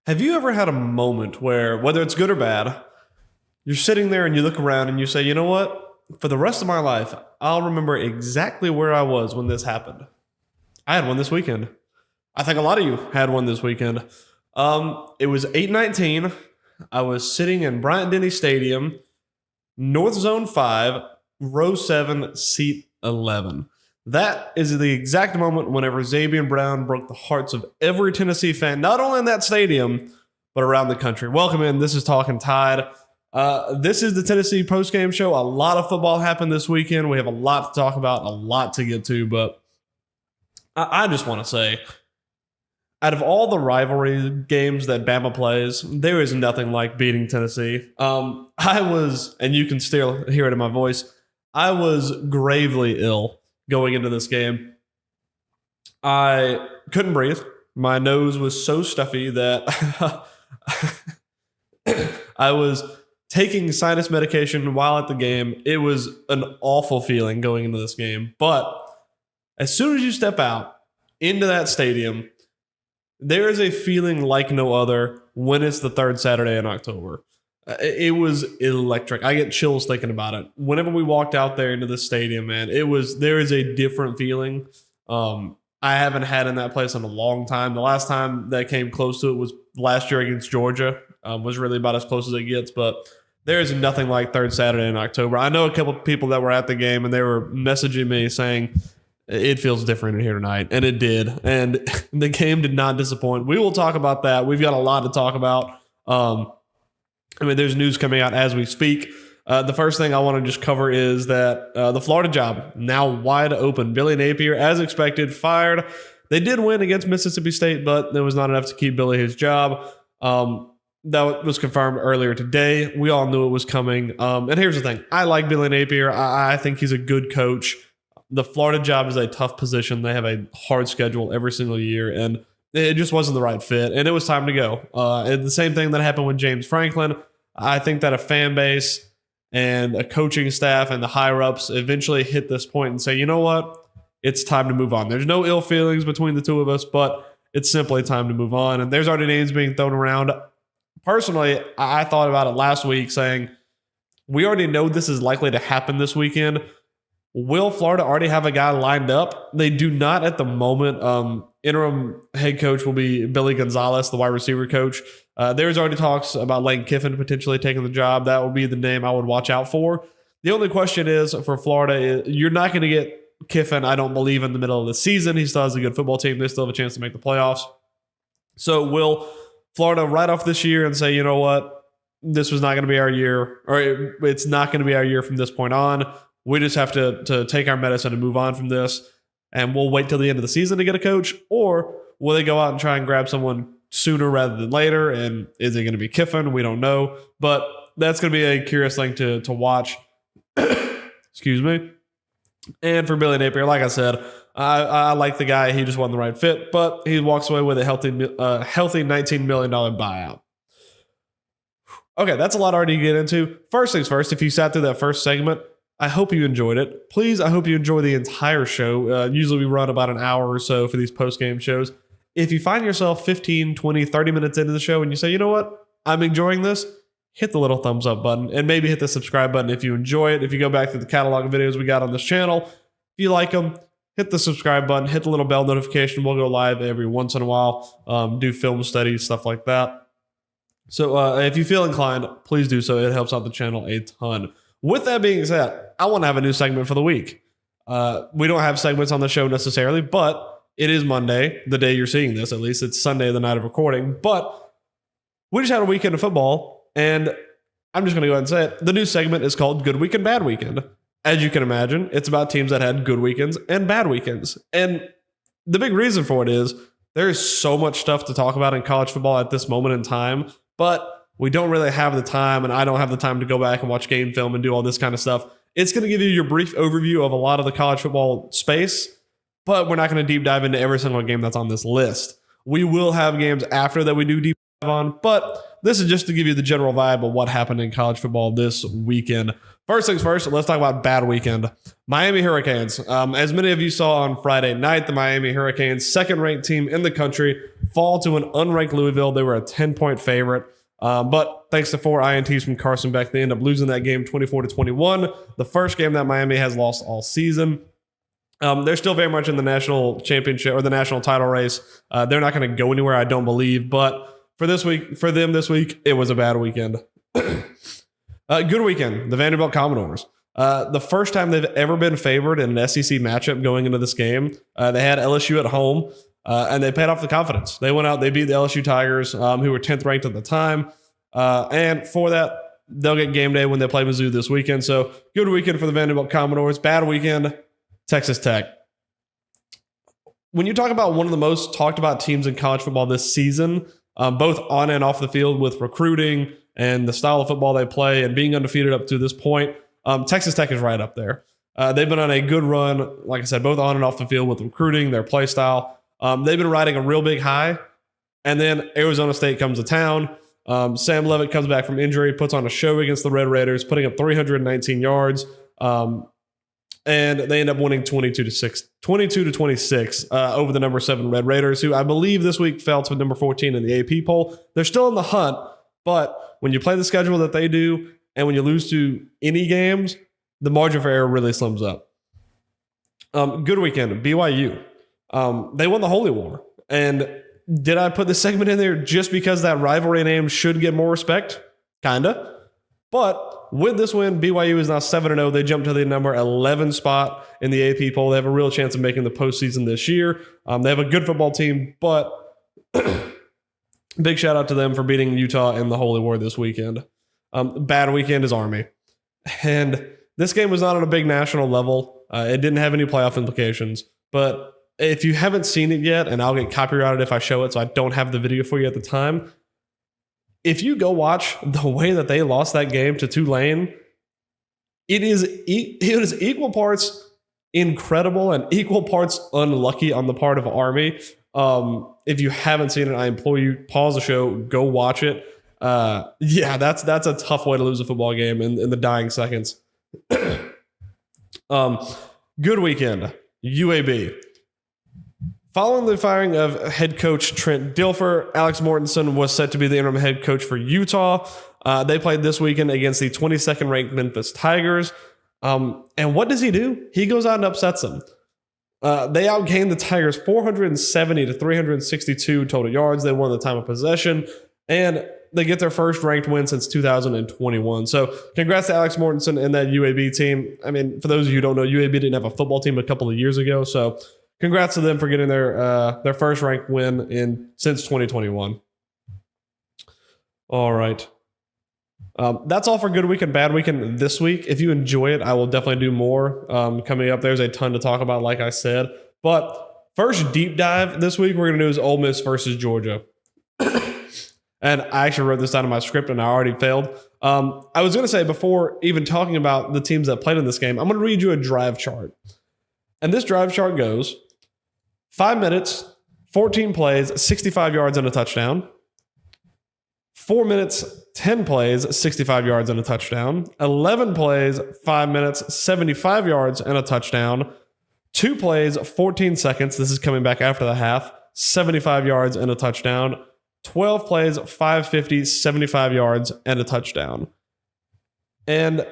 Have you ever had a moment where, whether it's good or bad, you're sitting there and you look around and you say, you know what? For the rest of my life, I'll remember exactly where I was when this happened. I had one this weekend. I think a lot of you had one this weekend. It was 8/19. I was sitting in Bryant-Denny Stadium, North Zone 5, row 7, seat 11. That is the exact moment whenever Xavier Brown broke the hearts of every Tennessee fan, not only in that stadium, but around the country. Welcome in. This is Talking Tide. This is the Tennessee postgame show. A lot of football happened this weekend. We have a lot to talk about, a lot to get to, but I just want to say, out of all the rivalry games that Bama plays, there is nothing like beating Tennessee. I was, and you can still hear it in my voice, I was gravely ill going into this game. I couldn't breathe. My nose was so stuffy that I was taking sinus medication while at the game. It was an awful feeling going into this game. But as soon as you step out into that stadium, there is a feeling like no other when it's the third Saturday in October. It was electric. I get chills thinking about it. Whenever we walked out there into the stadium, man, there is a different feeling. I haven't had in that place in a long time. The last time that came close to it was last year against Georgia. Was really about as close as it gets, but there is nothing like third Saturday in October. I know a couple of people that were at the game and they were messaging me saying it feels different in here tonight, and it did. And the game did not disappoint. We will talk about that. We've got a lot to talk about. There's news coming out as we speak. The first thing I want to just cover is that the Florida job now wide open. Billy Napier, as expected, fired. They did win against Mississippi State, but there was not enough to keep Billy his job. That was confirmed earlier today. We all knew it was coming. And here's the thing. I like Billy Napier. I think he's a good coach. The Florida job is a tough position. They have a hard schedule every single year, and it just wasn't the right fit, and it was time to go. And the same thing that happened with James Franklin. I think that a fan base and a coaching staff and the higher-ups eventually hit this point and say, you know what? It's time to move on. There's no ill feelings between the two of us, but it's simply time to move on. And there's already names being thrown around. Personally, I thought about it last week saying, we already know this is likely to happen this weekend. Will Florida already have a guy lined up? They do not at the moment. Interim head coach will be Billy Gonzalez, the wide receiver coach. There's already talks about Lane Kiffin potentially taking the job. That would be the name I would watch out for. The only question is for Florida, you're not going to get Kiffin, I don't believe, in the middle of the season. He still has a good football team. They still have a chance to make the playoffs. So will Florida write off this year and say, you know what, this was not going to be our year, or it's not going to be our year from this point on. We just have to take our medicine and move on from this, and we'll wait till the end of the season to get a coach? Or will they go out and try and grab someone sooner rather than later? And is it going to be Kiffin? We don't know. But that's going to be a curious thing to watch. Excuse me. And for Billy Napier, like I said, I like the guy. He just wasn't the right fit, but he walks away with a healthy $19 million buyout. Okay, that's a lot already to get into. First things first, if you sat through that first segment, I hope you enjoyed it. Please, I hope you enjoy the entire show. Usually we run about an hour or so for these post-game shows. If you find yourself 15, 20, 30 minutes into the show and you say, you know what, I'm enjoying this, hit the little thumbs up button and maybe hit the subscribe button if you enjoy it. If you go back through the catalog of videos we got on this channel, if you like them, hit the subscribe button, hit the little bell notification. We'll go live every once in a while, do film studies, stuff like that. So if you feel inclined, please do so. It helps out the channel a ton. With that being said, I want to have a new segment for the week. We don't have segments on the show necessarily, but it is Monday, the day you're seeing this. At least it's Sunday, the night of recording. But we just had a weekend of football, and I'm just going to go ahead and say it. The new segment is called Good Weekend, Bad Weekend. As you can imagine, it's about teams that had good weekends and bad weekends. And the big reason for it is there is so much stuff to talk about in college football at this moment in time, but we don't really have the time, and I don't have the time to go back and watch game film and do all this kind of stuff. It's going to give you your brief overview of a lot of the college football space, but we're not going to deep dive into every single game that's on this list. We will have games after that we do deep dive on, but this is just to give you the general vibe of what happened in college football this weekend. First things first, let's talk about bad weekend. Miami Hurricanes. As many of you saw on Friday night, the Miami Hurricanes, second-ranked team in the country, fall to an unranked Louisville. They were a 10-point favorite. But thanks to 4 INTs from Carson Beck, they end up losing that game 24-21. The first game that Miami has lost all season. They're still very much in the national championship or the national title race. They're not going to go anywhere, I don't believe. But for them this week, it was a bad weekend. Good weekend. The Vanderbilt Commodores. The first time they've ever been favored in an SEC matchup going into this game. They had LSU at home, and they paid off the confidence. They went out, they beat the LSU Tigers, who were 10th ranked at the time. And for that, they'll get game day when they play Mizzou this weekend. So good weekend for the Vanderbilt Commodores. Bad weekend, Texas Tech. When you talk about one of the most talked about teams in college football this season, both on and off the field with recruiting and the style of football they play and being undefeated up to this point, Texas Tech is right up there. They've been on a good run, like I said, both on and off the field with recruiting, their play style. They've been riding a real big high, and then Arizona State comes to town. Sam Leavitt comes back from injury, puts on a show against the Red Raiders, putting up 319 yards, and they end up winning 22-26 over the number 7 Red Raiders, who I believe this week fell to number 14 in the AP poll. They're still in the hunt, but when you play the schedule that they do, and when you lose to any games, the margin for error really slims up. Good weekend, BYU. They won the Holy War. And did I put this segment in there just because that rivalry name should get more respect? Kinda. But with this win, BYU is now 7-0. They jumped to the number 11 spot in the AP poll. They have a real chance of making the postseason this year. They have a good football team, but big shout out to them for beating Utah in the Holy War this weekend. Bad weekend is Army. And this game was not on a big national level. It didn't have any playoff implications. But if you haven't seen it yet, and I'll get copyrighted if I show it, so I don't have the video for you at the time, if you go watch the way that they lost that game to Tulane, it is equal parts incredible and equal parts unlucky on the part of Army. If you haven't seen it, I implore you, pause the show, go watch it. Yeah, that's a tough way to lose a football game in the dying seconds. Good weekend, UAB. Following the firing of head coach Trent Dilfer, Alex Mortensen was set to be the interim head coach for Utah. They played this weekend against the 22nd ranked Memphis Tigers. And what does he do? He goes out and upsets them. They outgained the Tigers 470 to 362 total yards. They won the time of possession, and they get their first ranked win since 2021. So congrats to Alex Mortensen and that UAB team. I mean, for those of you who don't know, UAB didn't have a football team a couple of years ago. So congrats to them for getting their first ranked win since 2021. All right. That's all for good week and bad weekend this week. If you enjoy it, I will definitely do more coming up. There's a ton to talk about, like I said. But first deep dive this week we're going to do is Ole Miss versus Georgia. And I actually wrote this down in my script and I already failed. I was going to say, before even talking about the teams that played in this game, I'm going to read you a drive chart. And this drive chart goes 5 minutes, 14 plays, 65 yards and a touchdown. 4 minutes, 10 plays, 65 yards and a touchdown. 11 plays, 5 minutes, 75 yards and a touchdown. 2 plays, 14 seconds. This is coming back after the half. 75 yards and a touchdown. 12 plays, 550, 75 yards and a touchdown. And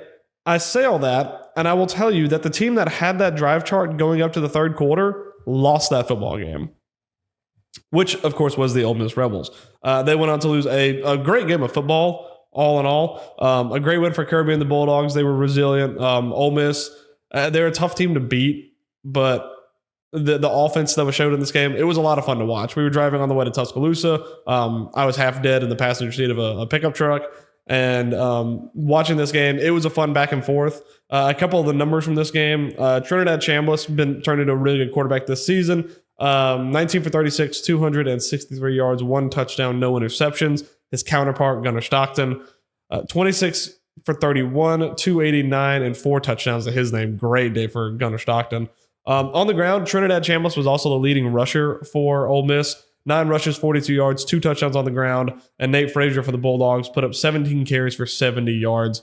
I say all that, and I will tell you that the team that had that drive chart going up to the third quarter lost that football game, which, of course, was the Ole Miss Rebels. They went on to lose a great game of football, all in all. A great win for Kirby and the Bulldogs. They were resilient. Ole Miss, they're a tough team to beat, but the offense that was showed in this game, it was a lot of fun to watch. We were driving on the way to Tuscaloosa. I was half dead in the passenger seat of a pickup truck. And watching this game, it was a fun back and forth. A couple of the numbers from this game, Trinidad Chambliss been turned into a really good quarterback this season. 19 for 36, 263 yards, 1 touchdown, no interceptions. His counterpart, Gunnar Stockton, 26 for 31, 289, and 4 touchdowns to his name. Great day for Gunnar Stockton. On the ground, Trinidad Chambliss was also the leading rusher for Ole Miss. 9 rushes, 42 yards, 2 touchdowns on the ground. And Nate Frazier for the Bulldogs put up 17 carries for 70 yards.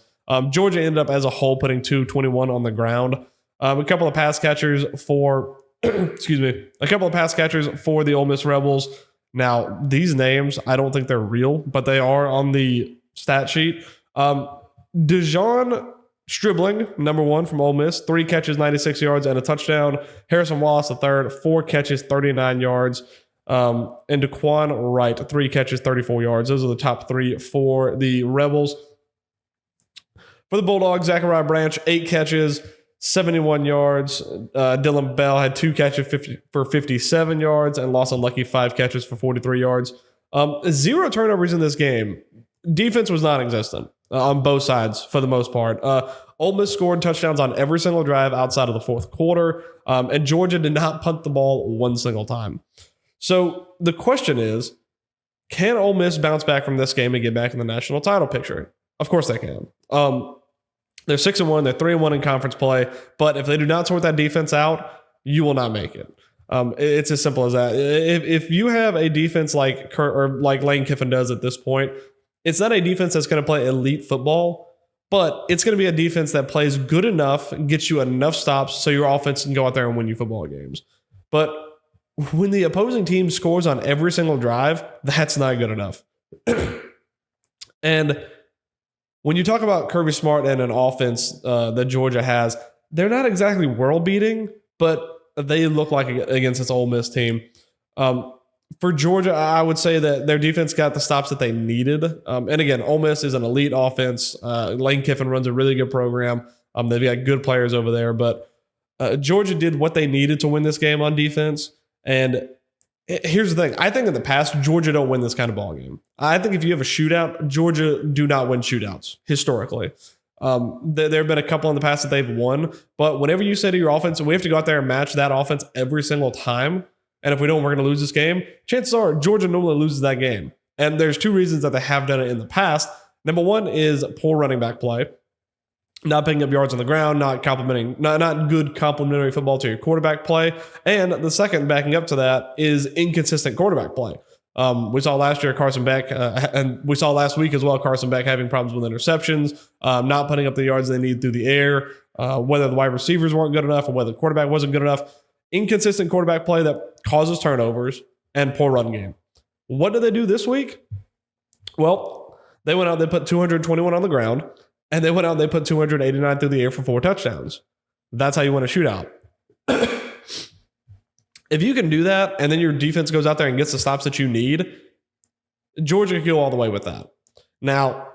Georgia ended up as a whole putting 221 on the ground. A couple of pass catchers for, a couple of pass catchers for the Ole Miss Rebels. Now, these names, I don't think they're real, but they are on the stat sheet. Dejon Stribling, number 1 from Ole Miss, 3 catches, 96 yards, and a touchdown. Harrison Wallace, the third, 4 catches, 39 yards. And Daquan Wright, 3 catches, 34 yards. Those are the top 3 for the Rebels. For the Bulldogs, Zachariah Branch, 8 catches, 71 yards. Dylan Bell had 2 catches for 57 yards, and Lawson Lucky 5 catches for 43 yards. 0 turnovers in this game. Defense was non-existent on both sides for the most part. Ole Miss scored touchdowns on every single drive outside of the fourth quarter, and Georgia did not punt the ball one single time. So the question is, can Ole Miss bounce back from this game and get back in the national title picture? Of course they can. They're 6-1. They're 3-1 in conference play. But if they do not sort that defense out, you will not make it. It's as simple as that. If you have a defense like Lane Kiffin does at this point, it's not a defense that's going to play elite football, but it's going to be a defense that plays good enough, gets you enough stops so your offense can go out there and win you football games. But when the opposing team scores on every single drive, that's not good enough. And when you talk about Kirby Smart and an offense that Georgia has, they're not exactly world-beating, but they look like against this Ole Miss team. For Georgia, I would say that their defense got the stops that they needed. And again, Ole Miss is an elite offense. Lane Kiffin runs a really good program. They've got good players over there. But Georgia did what they needed to win this game on defense. And here's the thing. I think in the past, Georgia don't win this kind of ball game. I think if you have a shootout, Georgia do not win shootouts historically. There have been a couple in the past that they've won. But whenever you say to your offense, we have to go out there and match that offense every single time, and if we don't, we're going to lose this game, chances are Georgia normally loses that game. And there's 2 reasons that they have done it in the past. Number 1 is poor running back play. Not picking up yards on the ground, not good complementary football to your quarterback play. And the second, backing up to that, is inconsistent quarterback play. We saw last year Carson Beck, and we saw last week as well Carson Beck having problems with interceptions, not putting up the yards they need through the air, whether the wide receivers weren't good enough or whether the quarterback wasn't good enough. Inconsistent quarterback play that causes turnovers and poor run game. What did they do this week? Well, they went out, they put 221 on the ground, and they went out and they put 289 through the air for 4 touchdowns. That's how you win a shootout. If you can do that, and then your defense goes out there and gets the stops that you need, Georgia can go all the way with that. Now,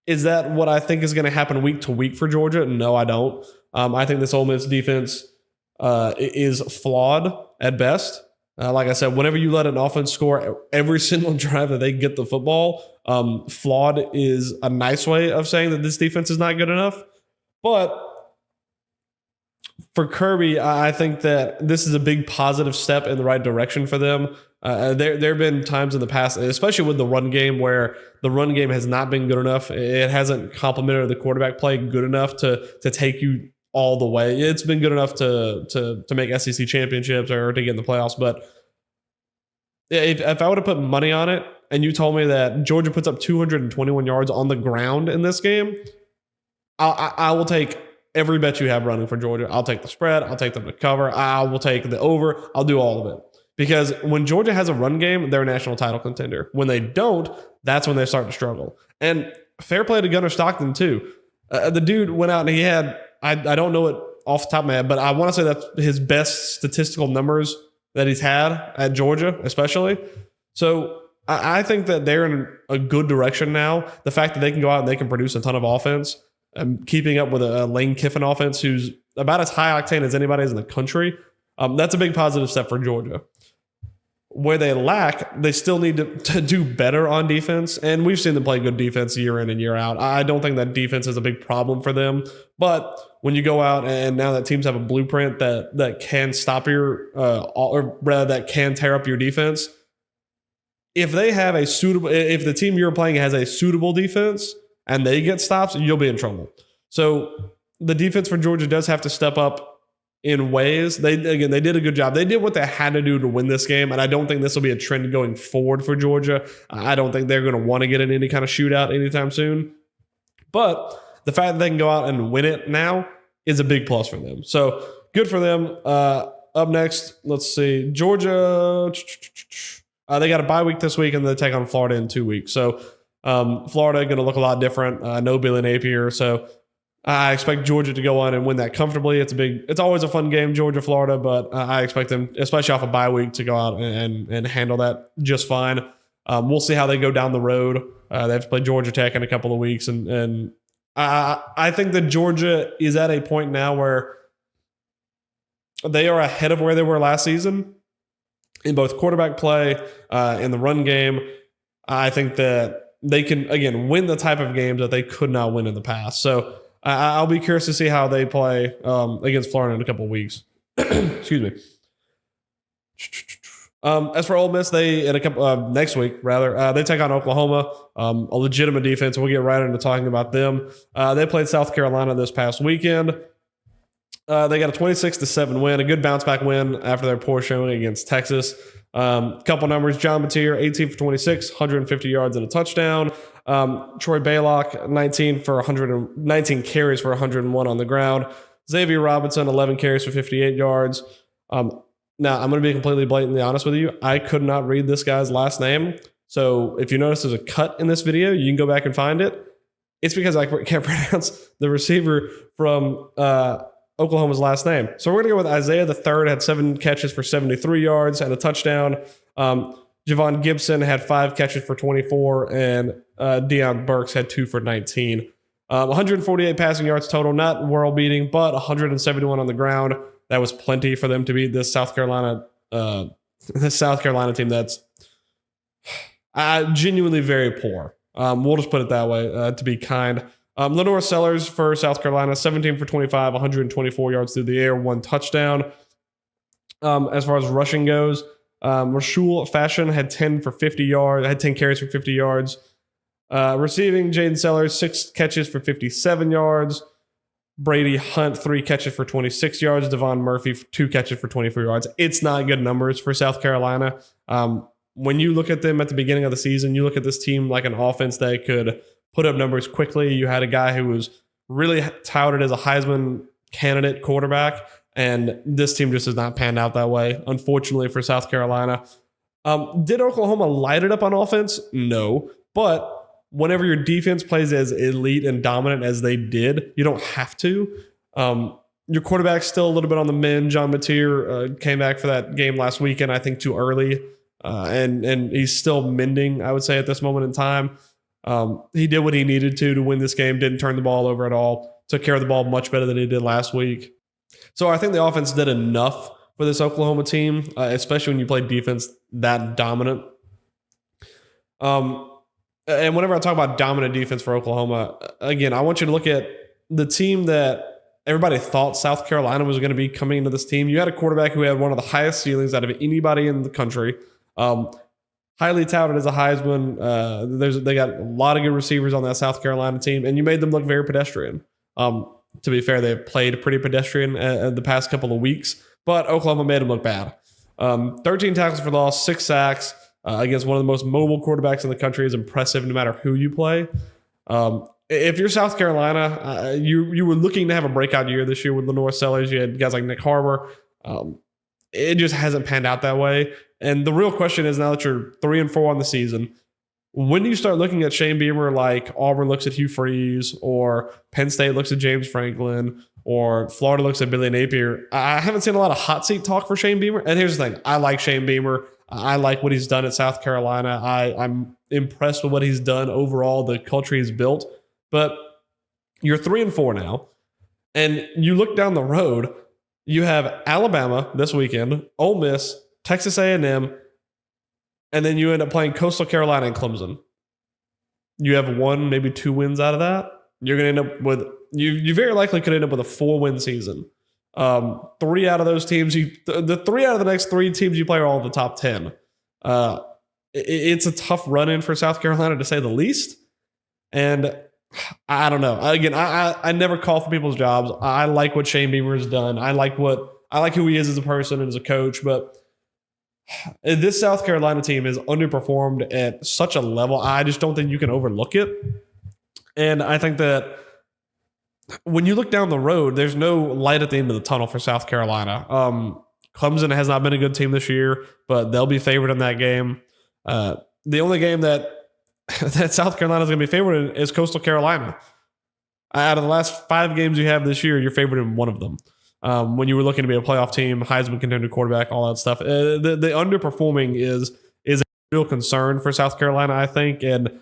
is that what I think is going to happen week to week for Georgia? No, I don't. I think this Ole Miss defense is flawed at best. Like I said, whenever you let an offense score every single drive that they get the football, flawed is a nice way of saying that this defense is not good enough. But for Kirby, I think that this is a big positive step in the right direction for them. There have been times in the past, especially with the run game, where the run game has not been good enough. It hasn't complemented the quarterback play good enough to take you all the way. It's been good enough to make SEC championships or to get in the playoffs. But if I would have put money on it and you told me that Georgia puts up 221 yards on the ground in this game, I will take every bet you have running for Georgia. I'll take the spread. I'll take them to cover. I will take the over. I'll do all of it. Because when Georgia has a run game, they're a national title contender. When they don't, that's when they start to struggle. And fair play to Gunnar Stockton, too. The dude went out and he had, I don't know it off the top of my head, but I want to say that's his best statistical numbers that he's had at Georgia, especially. So I think that they're in a good direction now. The fact that they can go out and they can produce a ton of offense, keeping up with a Lane Kiffin offense who's about as high octane as anybody is in the country, that's a big positive step for Georgia. Where they lack, they still need to do better on defense. And we've seen them play good defense year in and year out. I don't think that defense is a big problem for them. But when you go out and now that teams have a blueprint that can stop your, or rather that can tear up your defense, if they have a suitable, if the team you're playing has a suitable defense and they get stops, you'll be in trouble. So the defense for Georgia does have to step up in ways. They did a good job. They did what they had to do to win this game, and I don't think this will be a trend going forward for Georgia. I don't think they're going to want to get in any kind of shootout anytime soon. But the fact that they can go out and win it now is a big plus for them. So good for them. Up next, let's see. Georgia, they got a bye week this week, and they take on Florida in 2 weeks. So Florida going to look a lot different. No Billy Napier. So I expect Georgia to go on and win that comfortably. It's always a fun game, Georgia, Florida, but I expect them, especially off a bye week, to go out and handle that just fine. We'll see how they go down the road. They have to play Georgia Tech in a couple of weeks, and I think that Georgia is at a point now where they are ahead of where they were last season in both quarterback play, in the run game. I think that they can, again, win the type of games that they could not win in the past. So I'll be curious to see how they play against Florida in a couple of weeks. Excuse me. As for Ole Miss, next week rather, they take on Oklahoma, a legitimate defense. We'll get right into talking about them. They played South Carolina this past weekend. They got a 26-7 win, a good bounce back win after their poor showing against Texas. Couple numbers: John Mateer, 18 for 26, 150 yards and a touchdown. Troy Baylock, 19 carries for 101 on the ground. Xavier Robinson, 11 carries for 58 yards. Now, I'm going to be completely blatantly honest with you. I could not read this guy's last name. So if you notice there's a cut in this video, you can go back and find it. It's because I can't pronounce the receiver from Oklahoma's last name. So we're going to go with Isaiah the Third, had 7 catches for 73 yards and a touchdown. Javon Gibson had 5 catches for 24, and Deion Burks had 2 for 19. 148 passing yards total, not world beating, but 171 on the ground. That was plenty for them to beat this South Carolina team that's genuinely very poor. We'll just put it that way, to be kind. Lenore Sellers for South Carolina, 17 for 25, 124 yards through the air, 1 touchdown. As far as rushing goes, Rashul Fashion had 10 carries for 50 yards. Receiving, Jaden Sellers, 6 catches for 57 yards. Brady Hunt, 3 catches for 26 yards. Devon Murphy, 2 catches for 24 yards. It's not good numbers for South Carolina. When you look at them at the beginning of the season, you look at this team like an offense that could put up numbers quickly. You had a guy who was really touted as a Heisman candidate quarterback, and this team just has not panned out that way, unfortunately, for South Carolina. Did Oklahoma light it up on offense? No. But whenever your defense plays as elite and dominant as they did, you don't have to. Your quarterback's still a little bit on the mend. John Mateer came back for that game last weekend, I think too early. And he's still mending, I would say, at this moment in time. He did what he needed to win this game, didn't turn the ball over at all, took care of the ball much better than he did last week. So I think the offense did enough for this Oklahoma team, especially when you play defense that dominant. And whenever I talk about dominant defense for Oklahoma, again, I want you to look at the team that everybody thought South Carolina was going to be coming into this team. You had a quarterback who had one of the highest ceilings out of anybody in the country. Highly touted as a Heisman. They got a lot of good receivers on that South Carolina team, and you made them look very pedestrian. To be fair, they've played pretty pedestrian the past couple of weeks, but Oklahoma made them look bad. 13 tackles for loss, 6 sacks. Against one of the most mobile quarterbacks in the country is impressive no matter who you play. If you're South Carolina, you were looking to have a breakout year this year with Lenore Sellers. You had guys like Nick Harbor. It just hasn't panned out that way. And the real question is, now that you're 3-4 on the season, when do you start looking at Shane Beamer like Auburn looks at Hugh Freeze, or Penn State looks at James Franklin, or Florida looks at Billy Napier? I haven't seen a lot of hot seat talk for Shane Beamer. And here's the thing. I like Shane Beamer. I like what he's done at South Carolina. I'm impressed with what he's done overall, the culture he's built. But you're 3-4 now, and you look down the road, you have Alabama this weekend, Ole Miss, Texas A&M, and then you end up playing Coastal Carolina and Clemson. You have 1, maybe 2 wins out of that. You're going to end up with you very likely could end up with a 4-win season. 3 out of those teams, the 3 out of the next 3 teams you play are all in the top 10. It's a tough run in for South Carolina, to say the least. And I don't know. Again, I never call for people's jobs. I like what Shane Beamer has done. I like who he is as a person and as a coach. But this South Carolina team has underperformed at such a level. I just don't think you can overlook it. And I think that when you look down the road, there's no light at the end of the tunnel for South Carolina. Clemson has not been a good team this year, but they'll be favored in that game. The only game that South Carolina is going to be favored in is Coastal Carolina. Out of the last 5 games you have this year, you're favored in one of them. When you were looking to be a playoff team, Heisman contender quarterback, all that stuff. The underperforming is a real concern for South Carolina, I think. And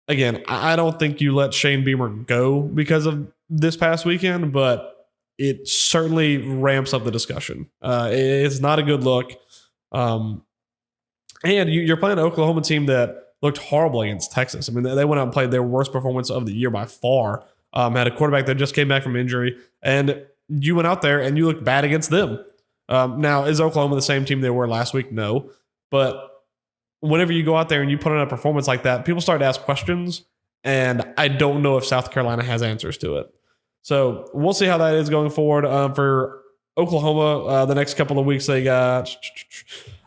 again, I don't think you let Shane Beamer go because of this past weekend, but it certainly ramps up the discussion. It's not a good look. And you're playing an Oklahoma team that looked horrible against Texas. I mean, they went out and played their worst performance of the year by far. Had a quarterback that just came back from injury, and you went out there and you looked bad against them. Now, is Oklahoma the same team they were last week? No. But whenever you go out there and you put on a performance like that, people start to ask questions, and I don't know if South Carolina has answers to it. So we'll see how that is going forward. For Oklahoma, the next couple of weeks, they have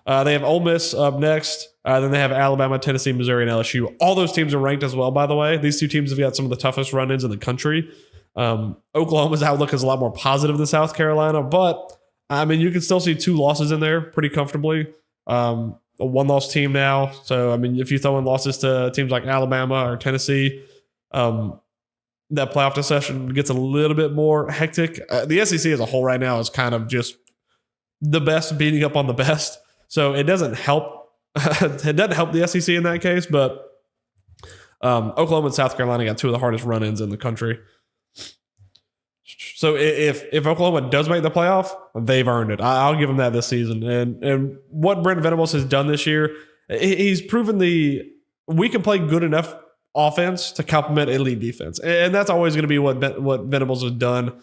Ole Miss up next. Then they have Alabama, Tennessee, Missouri, and LSU. All those teams are ranked as well, by the way. These 2 teams have got some of the toughest run-ins in the country. Oklahoma's outlook is a lot more positive than South Carolina, but I mean, you can still see 2 losses in there pretty comfortably. A 1-loss team now. So, I mean, if you throw in losses to teams like Alabama or Tennessee, that playoff discussion gets a little bit more hectic. The SEC as a whole right now is kind of just the best beating up on the best. So it doesn't help. It doesn't help the SEC in that case, but Oklahoma and South Carolina got 2 of the hardest run-ins in the country. So if Oklahoma does make the playoff, they've earned it. I'll give them that this season. And what Brent Venables has done this year, he's proven we can play good enough offense to complement elite defense. And that's always going to be what Venables has done.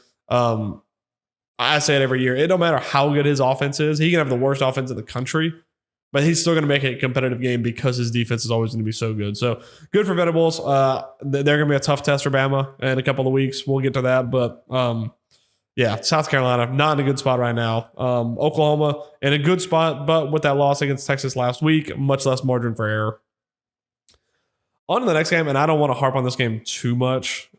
I say it every year. It don't matter how good his offense is. He can have the worst offense in the country, but he's still going to make it a competitive game because his defense is always going to be so good. So good for Venables. They're going to be a tough test for Bama in a couple of weeks. We'll get to that. But yeah, South Carolina, not in a good spot right now. Oklahoma in a good spot, but with that loss against Texas last week, much less margin for error. On to the next game, and I don't want to harp on this game too much.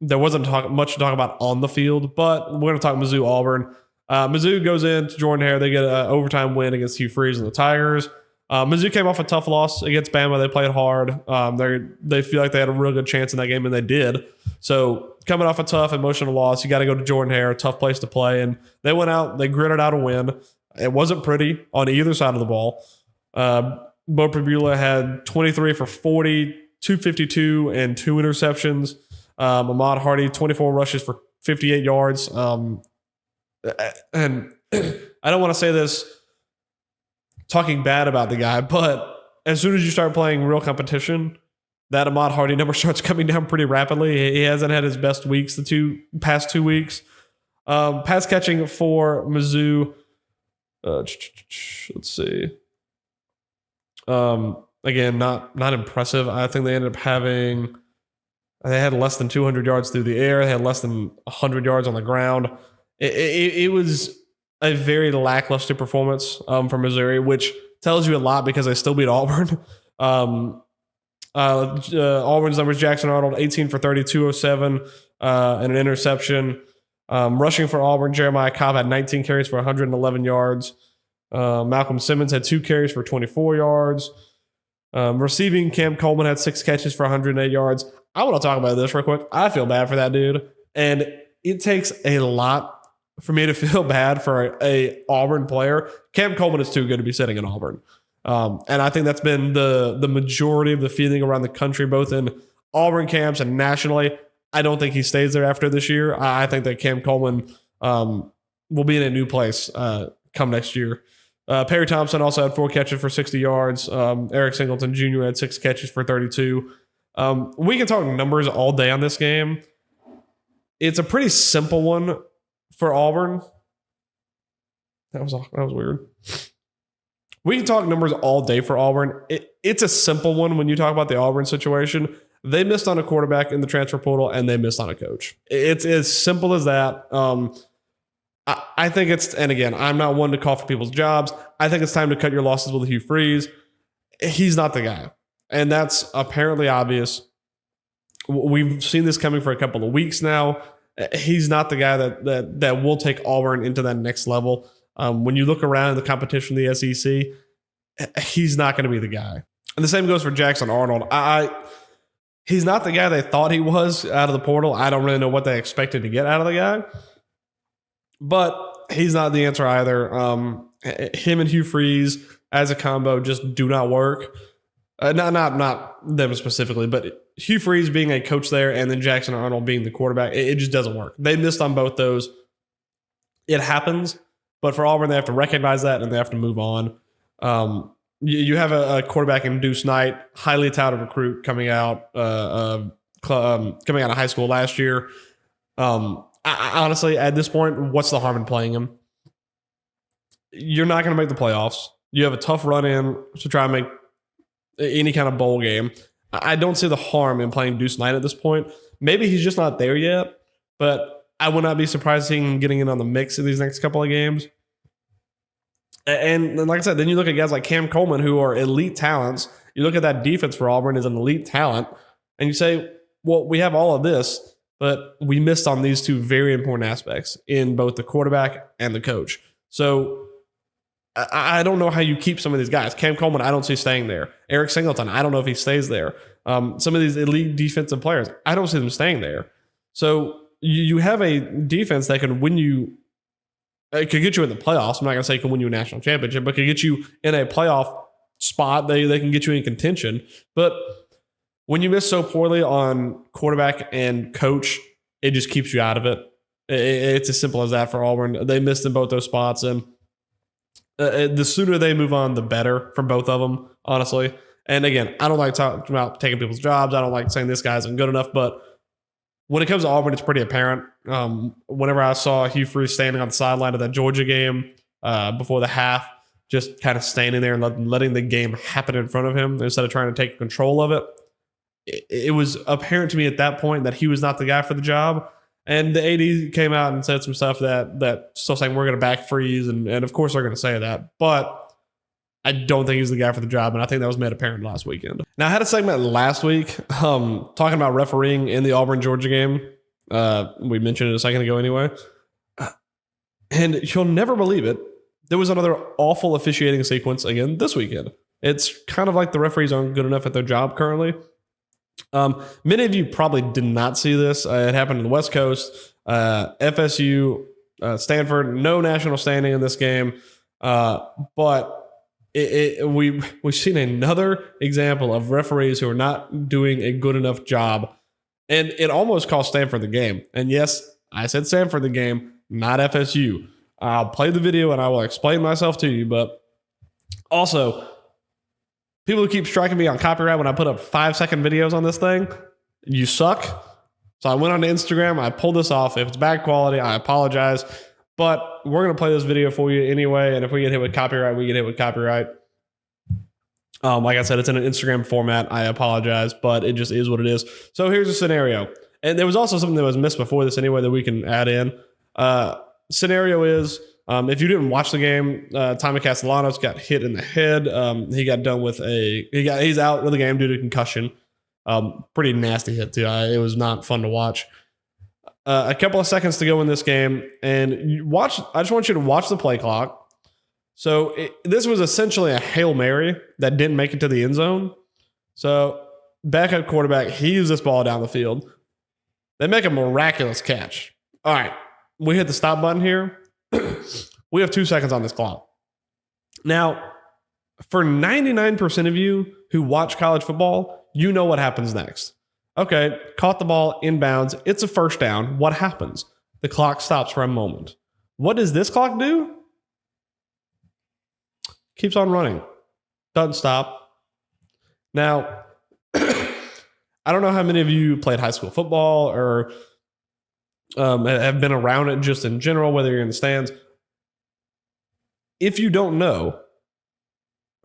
There wasn't much to talk about on the field, but we're going to talk Mizzou-Auburn. Mizzou goes into Jordan Hare. They get an overtime win against Hugh Freeze and the Tigers. Mizzou came off a tough loss against Bama. They played hard. They feel like they had a real good chance in that game, and they did. So coming off a tough emotional loss, you got to go to Jordan Hare, a tough place to play. And they went out, they gritted out a win. It wasn't pretty on either side of the ball. Bo Pribula had 23 for 40, 252, and 2 interceptions. Ahmad Hardy, 24 rushes for 58 yards. And I don't want to say this talking bad about the guy, but as soon as you start playing real competition, that Ahmad Hardy number starts coming down pretty rapidly. He hasn't had his best weeks the past 2 weeks. Pass catching for Mizzou. Let's see. Again, not impressive. I think they had less than 200 yards through the air. They had less than 100 yards on the ground. It was a very lackluster performance from Missouri, which tells you a lot because they still beat Auburn. Auburn's numbers: Jackson Arnold, 18 for 30, 207, and an interception. Rushing for Auburn, Jeremiah Cobb had 19 carries for 111 yards. Malcolm Simmons had 2 carries for 24 yards. Receiving, Cam Coleman had 6 catches for 108 yards. I want to talk about this real quick. I feel bad for that dude. And it takes a lot for me to feel bad for a Auburn player. Cam Coleman is too good to be sitting in Auburn. And I think that's been the majority of the feeling around the country, both in Auburn camps and nationally. I don't think he stays there after this year. I think that Cam Coleman will be in a new place come next year. Perry Thompson also had 4 catches for 60 yards. Eric Singleton Jr. had 6 catches for 32. We can talk numbers all day on this game. It's a pretty simple one for Auburn. That was weird. We can talk numbers all day for Auburn. It's a simple one when you talk about the Auburn situation. They missed on a quarterback in the transfer portal, and they missed on a coach. It's as simple as that. I think it's, and again, I'm not one to call for people's jobs. I think it's time to cut your losses with Hugh Freeze. He's not the guy. And that's apparently obvious. We've seen this coming for a couple of weeks now. He's not the guy that will take Auburn into that next level. When you look around the competition in the SEC, he's not going to be the guy. And the same goes for Jackson Arnold. He's not the guy they thought he was out of the portal. I don't really know what they expected to get out of the guy. But he's not the answer either. Him and Hugh Freeze as a combo just do not work. Not them specifically, but Hugh Freeze being a coach there and then Jackson Arnold being the quarterback, it just doesn't work. They missed on both those. It happens, but for Auburn, they have to recognize that and they have to move on. You have a quarterback in Deuce Knight, highly touted recruit coming out of high school last year. I honestly, at this point, what's the harm in playing him? You're not going to make the playoffs. You have a tough run in to try and make any kind of bowl game. I don't see the harm in playing Deuce Knight at this point. Maybe he's just not there yet, but I would not be surprised seeing him getting in on the mix in these next couple of games. And like I said, then you look at guys like Cam Coleman, who are elite talents. You look at that defense for Auburn as an elite talent, and you say, well, we have all of this, but we missed on these two very important aspects in both the quarterback and the coach. So I don't know how you keep some of these guys. Cam Coleman, I don't see staying there. Eric Singleton, I don't know if he stays there. Some of these elite defensive players, I don't see them staying there. So you have a defense that can win you. It could get you in the playoffs. I'm not going to say it can win you a national championship, but could get you in a playoff spot. They can get you in contention. But when you miss so poorly on quarterback and coach, it just keeps you out of it. It's as simple as that for Auburn. They missed in both those spots, and the sooner they move on, the better for both of them, honestly. And again, I don't like talking about taking people's jobs. I don't like saying this guy isn't good enough, but when it comes to Auburn, it's pretty apparent. Whenever I saw Hugh Freeze standing on the sideline of that Georgia game before the half, just kind of standing there and letting the game happen in front of him instead of trying to take control of it, it was apparent to me at that point that he was not the guy for the job. And the AD came out and said some stuff that still saying we're going to back freeze, and of course they're going to say that, but I don't think he's the guy for the job, and I think that was made apparent last weekend. Now, I had a segment last week talking about refereeing in the Auburn-Georgia game. We mentioned it a second ago anyway. And you'll never believe it. There was another awful officiating sequence again this weekend. It's kind of like the referees aren't good enough at their job currently. Many of you probably did not see this. It happened on the West Coast. FSU, Stanford, no national standing in this game. But we've seen another example of referees who are not doing a good enough job. And it almost cost Stanford the game. And yes, I said Stanford the game, not FSU. I'll play the video and I will explain myself to you. But also, people who keep striking me on copyright when I put up 5-second videos on this thing, you suck. So I went on to Instagram. I pulled this off. If it's bad quality, I apologize. But we're going to play this video for you anyway. And if we get hit with copyright, we get hit with copyright. Like I said, it's in an Instagram format. I apologize, but it just is what it is. So here's a scenario. And there was also something that was missed before this anyway that we can add in. Scenario is, if you didn't watch the game, Tommy Castellanos got hit in the head. He got done with he's out of the game due to concussion. Pretty nasty hit too. It was not fun to watch. A couple of seconds to go in this game, and I just want you to watch the play clock. So this was essentially a Hail Mary that didn't make it to the end zone. So backup quarterback, he used this ball down the field. They make a miraculous catch. All right, we hit the stop button here. We have 2 seconds on this clock. Now, for 99% of you who watch college football, you know what happens next. Okay, caught the ball inbounds. It's a first down. What happens? The clock stops for a moment. What does this clock do? Keeps on running. Doesn't stop. Now, I don't know how many of you played high school football or have been around it just in general, whether you're in the stands. If you don't know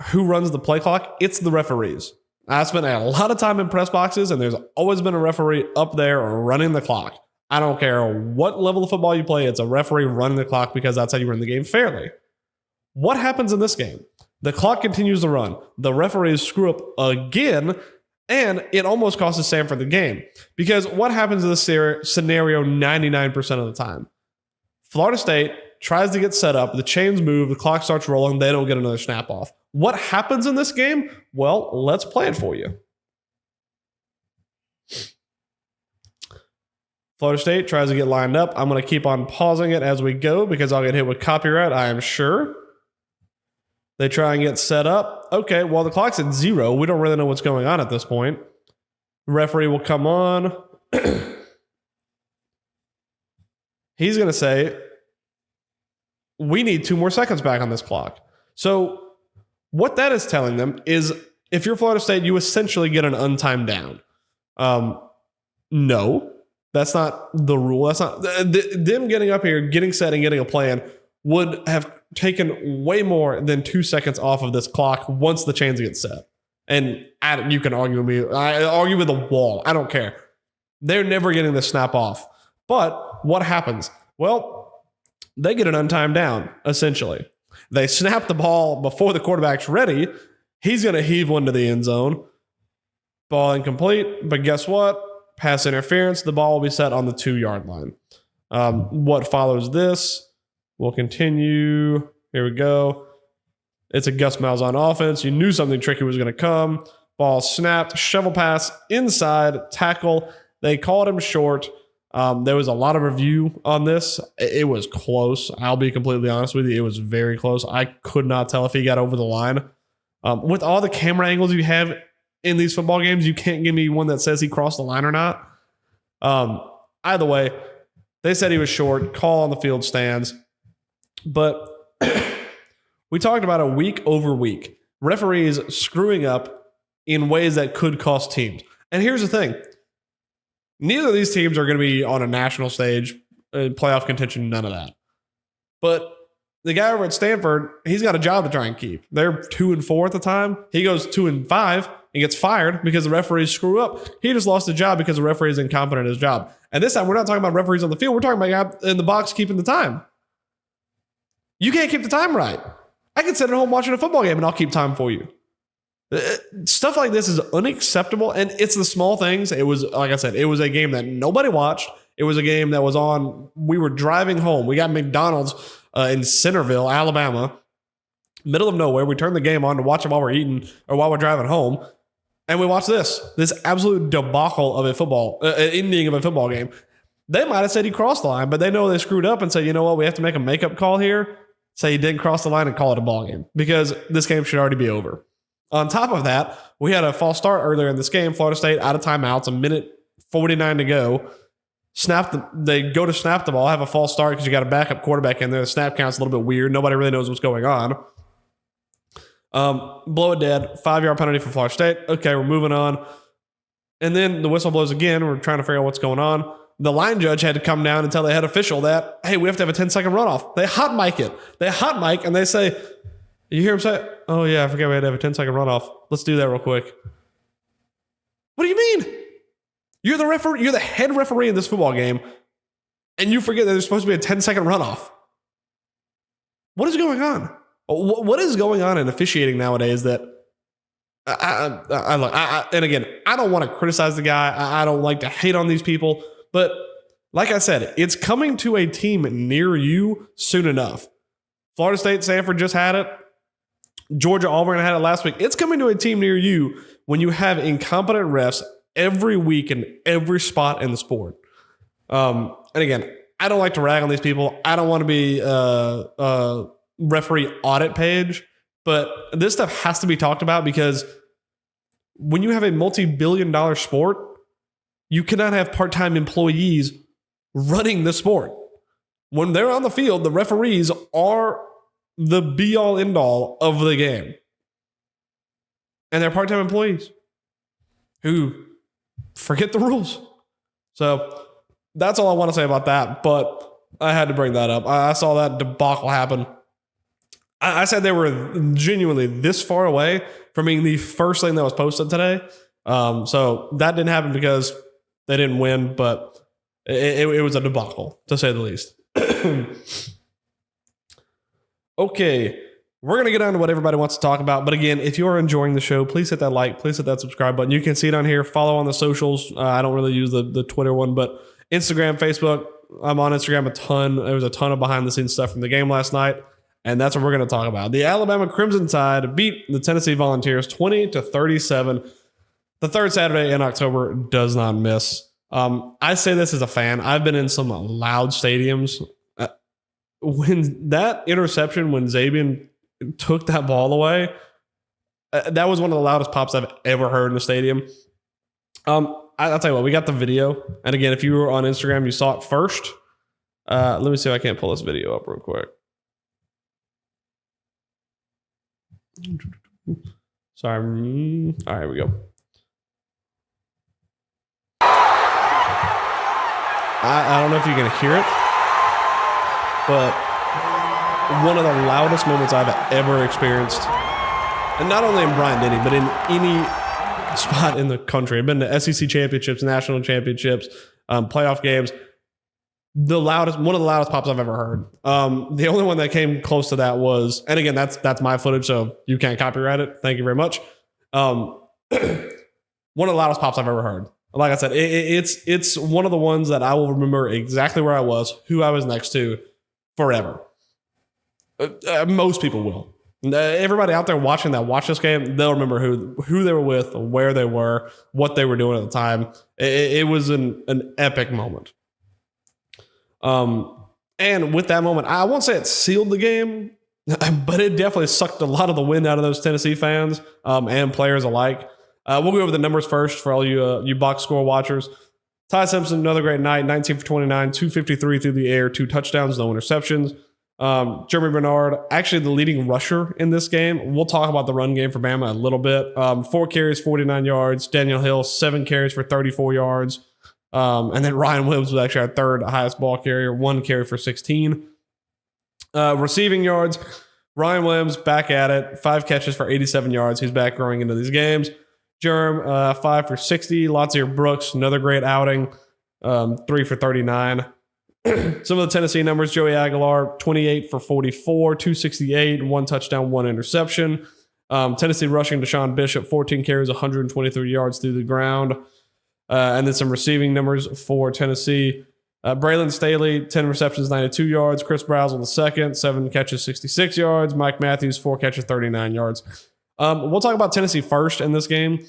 who runs the play clock, it's the referees. I spent a lot of time in press boxes, and there's always been a referee up there running the clock. I don't care what level of football you play, it's a referee running the clock because that's how you run the game fairly. What happens in this game? The clock continues to run. The referees screw up again, and it almost costs Stanford the game. Because what happens in this scenario 99% of the time? Florida State tries to get set up, the chains move, the clock starts rolling, they don't get another snap off. What happens in this game? Well, let's play it for you. Florida State tries to get lined up. I'm going to keep on pausing it as we go because I'll get hit with copyright, I am sure. They try and get set up. Okay, well, the clock's at 0. We don't really know what's going on at this point. The referee will come on. He's going to say, we need 2 more seconds back on this clock. So what that is telling them is if you're Florida State, you essentially get an untimed down. No, that's not the rule. That's not them getting up here, getting set and getting a plan would have taken way more than 2 seconds off of this clock once the chains get set. And you can argue with me. I argue with the wall. I don't care. They're never getting the snap off. But what happens? Well, they get an untimed down, essentially. They snap the ball before the quarterback's ready. He's going to heave one to the end zone. Ball incomplete. But guess what? Pass interference. The ball will be set on the 2-yard line. What follows this? We'll continue. Here we go. It's a Gus Malzahn offense. You knew something tricky was going to come. Ball snapped. Shovel pass inside. Tackle. They called him short. There was a lot of review on this. It was close. I'll be completely honest with you. It was very close. I could not tell if he got over the line. With all the camera angles you have in these football games, you can't give me one that says he crossed the line or not. Either way, they said he was short. Call on the field stands. But we talked about a week over week. Referees screwing up in ways that could cost teams. And here's the thing. Neither of these teams are going to be on a national stage, playoff contention, none of that. But the guy over at Stanford, he's got a job to try and keep. They're 2-4 at the time. He goes 2-5 and gets fired because the referees screw up. He just lost the job because the referee is incompetent at his job. And this time, we're not talking about referees on the field. We're talking about guy in the box keeping the time. You can't keep the time right. I can sit at home watching a football game and I'll keep time for you. Stuff like this is unacceptable, and it's the small things. It was, like I said, it was a game that nobody watched. It was a game that was on. We were driving home. We got McDonald's in Centerville, Alabama, middle of nowhere. We turned the game on to watch it while we're eating or while we're driving home, and we watched this absolute debacle of a football ending of a football game. They might have said he crossed the line, but they know they screwed up and said, you know what, we have to make a makeup call here. Say he didn't cross the line and call it a ball game because this game should already be over. On top of that, we had a false start earlier in this game. Florida State out of timeouts, a minute 49 to go. They go to snap the ball, have a false start because you got a backup quarterback in there. The snap count's a little bit weird. Nobody really knows what's going on. Blow it dead. 5-yard penalty for Florida State. Okay, we're moving on. And then the whistle blows again. We're trying to figure out what's going on. The line judge had to come down and tell the head official that, hey, we have to have a 10-second runoff. They hot mic it. They hot mic and they say, you hear him say, oh, yeah, I forgot we had to have a 10-second runoff. Let's do that real quick. What do you mean? You're the referee. You're the head referee in this football game, and you forget that there's supposed to be a 10-second runoff. What is going on? What is going on in officiating nowadays that and again, I don't want to criticize the guy. I don't like to hate on these people. But like I said, it's coming to a team near you soon enough. Florida State, Stanford just had it. Georgia, Auburn had it last week. It's coming to a team near you when you have incompetent refs every week in every spot in the sport. And again, I don't like to rag on these people. I don't want to be a referee audit page, but this stuff has to be talked about because when you have a multi-billion-dollar sport, you cannot have part-time employees running the sport. When they're on the field, the referees are the be-all, end-all of the game. And they're part-time employees who forget the rules. So that's all I want to say about that, but I had to bring that up. I saw that debacle happen. I said they were genuinely this far away from being the first thing that was posted today. So that didn't happen because they didn't win, but it was a debacle, to say the least. Okay, we're going to get down to what everybody wants to talk about. But again, if you are enjoying the show, please hit that like, please hit that subscribe button. You can see it on here. Follow on the socials. I don't really use the Twitter one, but Instagram, Facebook. I'm on Instagram a ton. There was a ton of behind the scenes stuff from the game last night. And that's what we're going to talk about. The Alabama Crimson Tide beat the Tennessee Volunteers 20-37. The third Saturday in October does not miss. I say this as a fan. I've been in some loud stadiums. When that interception, when Zabian took that ball away, that was one of the loudest pops I've ever heard in the stadium. I'll tell you what, we got the video. And again, if you were on Instagram, you saw it first. Let me see if I can't pull this video up real quick. Sorry. All right, here we go. I don't know if you can hear it, but one of the loudest moments I've ever experienced, and not only in Bryant-Denny, but in any spot in the country. I've been to SEC championships, national championships, playoff games. One of the loudest pops I've ever heard. The only one that came close to that was, and again, that's my footage, so you can't copyright it. Thank you very much. One of the loudest pops I've ever heard. Like I said, it's one of the ones that I will remember exactly where I was, who I was next to, forever. Most people will. Everybody out there watch this game, they'll remember who they were with, where they were, what they were doing at the time. It was an epic moment. And with that moment, I won't say it sealed the game, but it definitely sucked a lot of the wind out of those Tennessee fans and players alike. We'll go over the numbers first for all you box score watchers. Ty Simpson, another great night, 19 for 29, 253 through the air, 2 touchdowns, no interceptions. Jeremy Bernard, actually the leading rusher in this game. We'll talk about the run game for Bama a little bit. 4 carries, 49 yards. Daniel Hill, 7 carries for 34 yards. And then Ryan Williams was actually our third highest ball carrier, 1 carry for 16. Receiving yards, Ryan Williams back at it, 5 catches for 87 yards. He's back growing into these games. Jerm, 5 for 60. Latsier Brooks, another great outing, 3 for 39. Some of the Tennessee numbers, Joey Aguilar, 28 for 44, 268, 1 touchdown, 1 interception. Tennessee rushing, Deshaun Bishop, 14 carries, 123 yards through the ground. And then some receiving numbers for Tennessee. Braylon Staley, 10 receptions, 92 yards. Chris Browse on the second, 7 catches, 66 yards. Mike Matthews, 4 catches, 39 yards. We'll talk about Tennessee first in this game.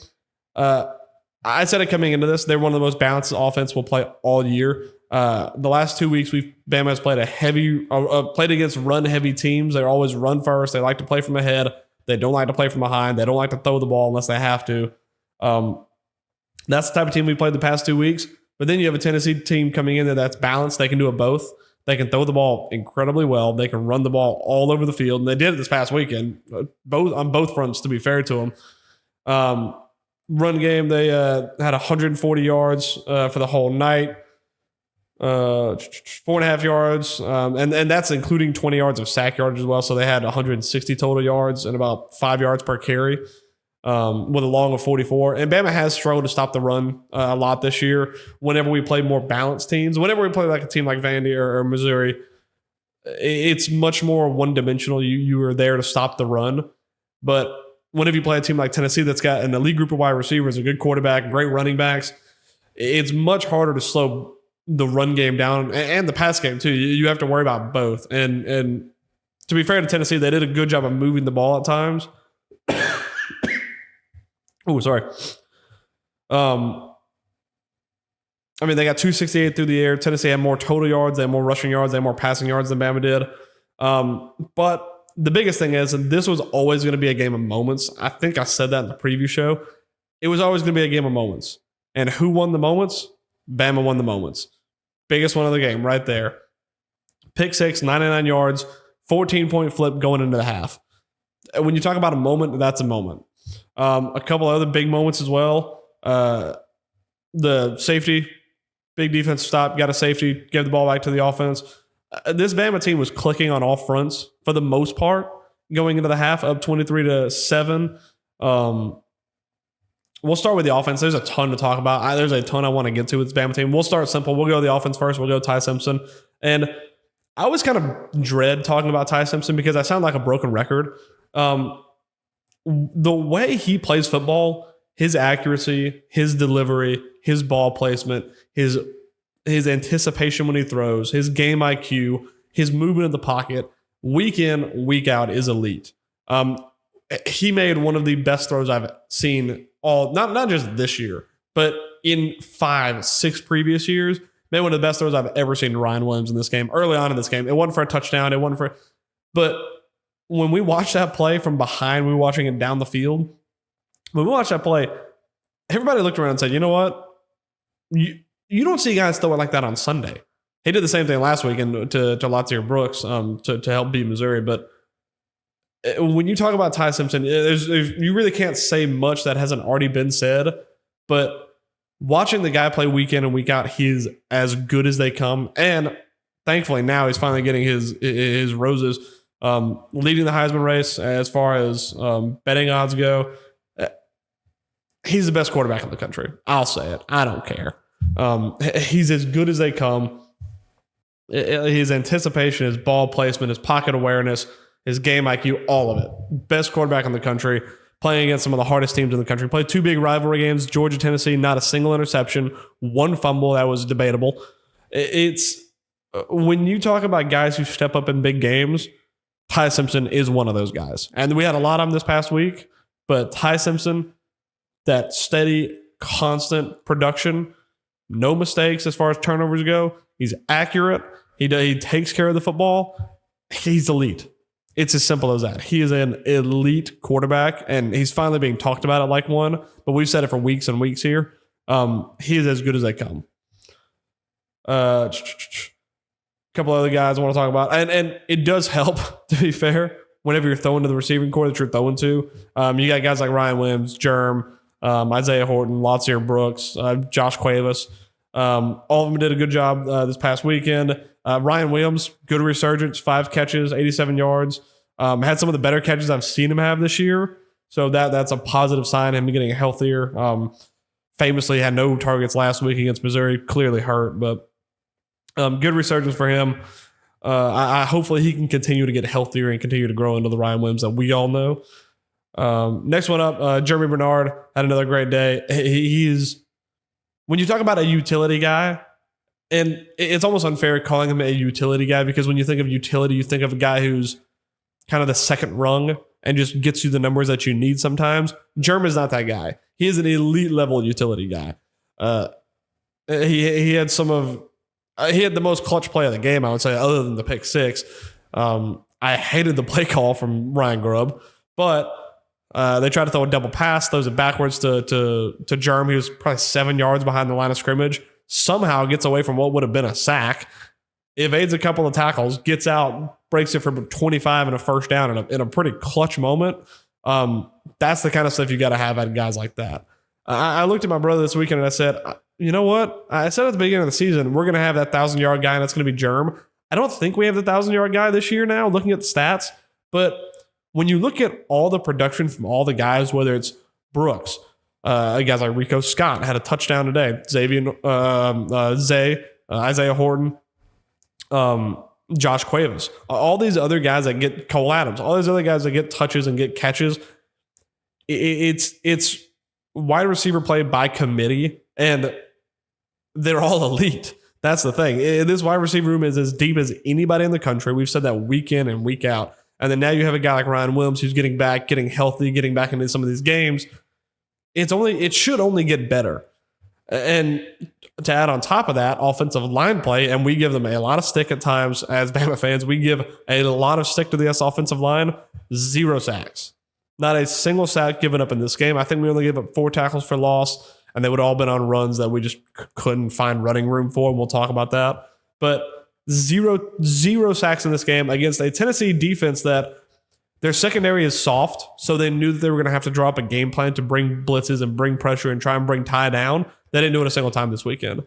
I said it coming into this, they're one of the most balanced offense we'll play all year. The last 2 weeks, Bama has played played against run-heavy teams. They always run first. They like to play from ahead. They don't like to play from behind. They don't like to throw the ball unless they have to. That's the type of team we played the past 2 weeks. But then you have a Tennessee team coming in there that's balanced. They can do it both. They can throw the ball incredibly well. They can run the ball all over the field. And they did it this past weekend, on both fronts, to be fair to them. Run game, they had 140 yards for the whole night. 4.5 yards. And that's including 20 yards of sack yards as well. So they had 160 total yards and about 5 yards per carry. With a long of 44. And Bama has struggled to stop the run a lot this year. Whenever we play more balanced teams, whenever we play like a team like Vandy or Missouri, it's much more one-dimensional. You are there to stop the run. But whenever you play a team like Tennessee that's got an elite group of wide receivers, a good quarterback, great running backs, it's much harder to slow the run game down and the pass game too. You have to worry about both. And to be fair to Tennessee, they did a good job of moving the ball at times. Oh, sorry. I mean, they got 268 through the air. Tennessee had more total yards. They had more rushing yards. They had more passing yards than Bama did. But the biggest thing is, and this was always going to be a game of moments. I think I said that in the preview show. It was always going to be a game of moments. And who won the moments? Bama won the moments. Biggest one of the game right there. Pick 6, 99 yards, 14-point flip going into the half. When you talk about a moment, that's a moment. A couple other big moments as well. The safety, big defensive stop, got a safety, gave the ball back to the offense. This Bama team was clicking on all fronts for the most part. going into the half, up 23-7. We'll start with the offense. There's a ton to talk about. There's a ton I want to get to with this Bama team. We'll start simple. We'll go to the offense first. We'll go Ty Simpson. And I always kind of dread talking about Ty Simpson because I sound like a broken record. The way he plays football, his accuracy, his delivery, his ball placement, his anticipation when he throws, his game IQ, his movement in the pocket, week in, week out is elite. He made one of the best throws I've seen not just this year, but in 5-6 previous years. Made one of the best throws I've ever seen Ryan Williams in this game. Early on in this game, it wasn't for a touchdown. But when we watched that play from behind, we were watching it down the field. When we watched that play, everybody looked around and said, you know what? You don't see guys throw it like that on Sunday. He did the same thing last week to Latier Brooks to help beat Missouri. But when you talk about Ty Simpson, you really can't say much that hasn't already been said. But watching the guy play week in and week out, he's as good as they come. And thankfully now he's finally getting his roses. Leading the Heisman race as far as betting odds go. He's the best quarterback in the country. I'll say it. I don't care. He's as good as they come. His anticipation, his ball placement, his pocket awareness, his game IQ, all of it. Best quarterback in the country, playing against some of the hardest teams in the country. Played 2 big rivalry games, Georgia, Tennessee, not a single interception, 1 fumble that was debatable. It's when you talk about guys who step up in big games, Ty Simpson is one of those guys. And we had a lot of them this past week, but Ty Simpson, that steady, constant production, no mistakes as far as turnovers go. He's accurate. He takes care of the football. He's elite. It's as simple as that. He is an elite quarterback, and he's finally being talked about it like one, but we've said it for weeks and weeks here. He is as good as they come. A couple other guys I want to talk about, and it does help, to be fair, whenever you're throwing to the receiving core that you're throwing to. You got guys like Ryan Williams, Germ, Isaiah Horton, Latier Brooks, Josh Cuevas. All of them did a good job this past weekend. Ryan Williams, good resurgence, 5 catches, 87 yards. Had some of the better catches I've seen him have this year. So that's a positive sign, him getting healthier. Famously had no targets last week against Missouri, clearly hurt, but good resurgence for him. I hopefully he can continue to get healthier and continue to grow into the Ryan Williams that we all know. Next one up, Jeremy Bernard had another great day. He's, when you talk about a utility guy, and it's almost unfair calling him a utility guy because when you think of utility, you think of a guy who's kind of the second rung and just gets you the numbers that you need sometimes. Jerm is not that guy. He is an elite level utility guy. He had he had the most clutch play of the game, I would say, other than the pick 6. I hated the play call from Ryan Grubb, but they tried to throw a double pass, throws it backwards to Jerm. He was probably 7 yards behind the line of scrimmage. Somehow gets away from what would have been a sack, evades a couple of tackles, gets out, breaks it for 25 and a first down in a pretty clutch moment. That's the kind of stuff you got to have at guys like that. I looked at my brother this weekend and I said, you know what? I said at the beginning of the season, we're going to have that 1,000-yard guy, and that's going to be Germ. I don't think we have the 1,000-yard guy this year now, looking at the stats. But when you look at all the production from all the guys, whether it's Brooks, guys like Rico Scott had a touchdown today, Isaiah Horton, Josh Cuevas, all these other guys that get Cole Adams, all these other guys that get touches and get catches. It's wide receiver play by committee, and they're all elite. That's the thing. This wide receiver room is as deep as anybody in the country. We've said that week in and week out. And then now you have a guy like Ryan Williams who's getting back, getting healthy, getting back into some of these games. It should only get better. And to add on top of that, offensive line play, and we give them a lot of stick at times as Bama fans. We give a lot of stick to this offensive line. 0 sacks. Not a single sack given up in this game. I think we only gave up 4 tackles for loss, and they would all been on runs that we just couldn't find running room for, and we'll talk about that. But zero sacks in this game against a Tennessee defense that their secondary is soft, so they knew that they were going to have to draw up a game plan to bring blitzes and bring pressure and try and bring Ty down. They didn't do it a single time this weekend.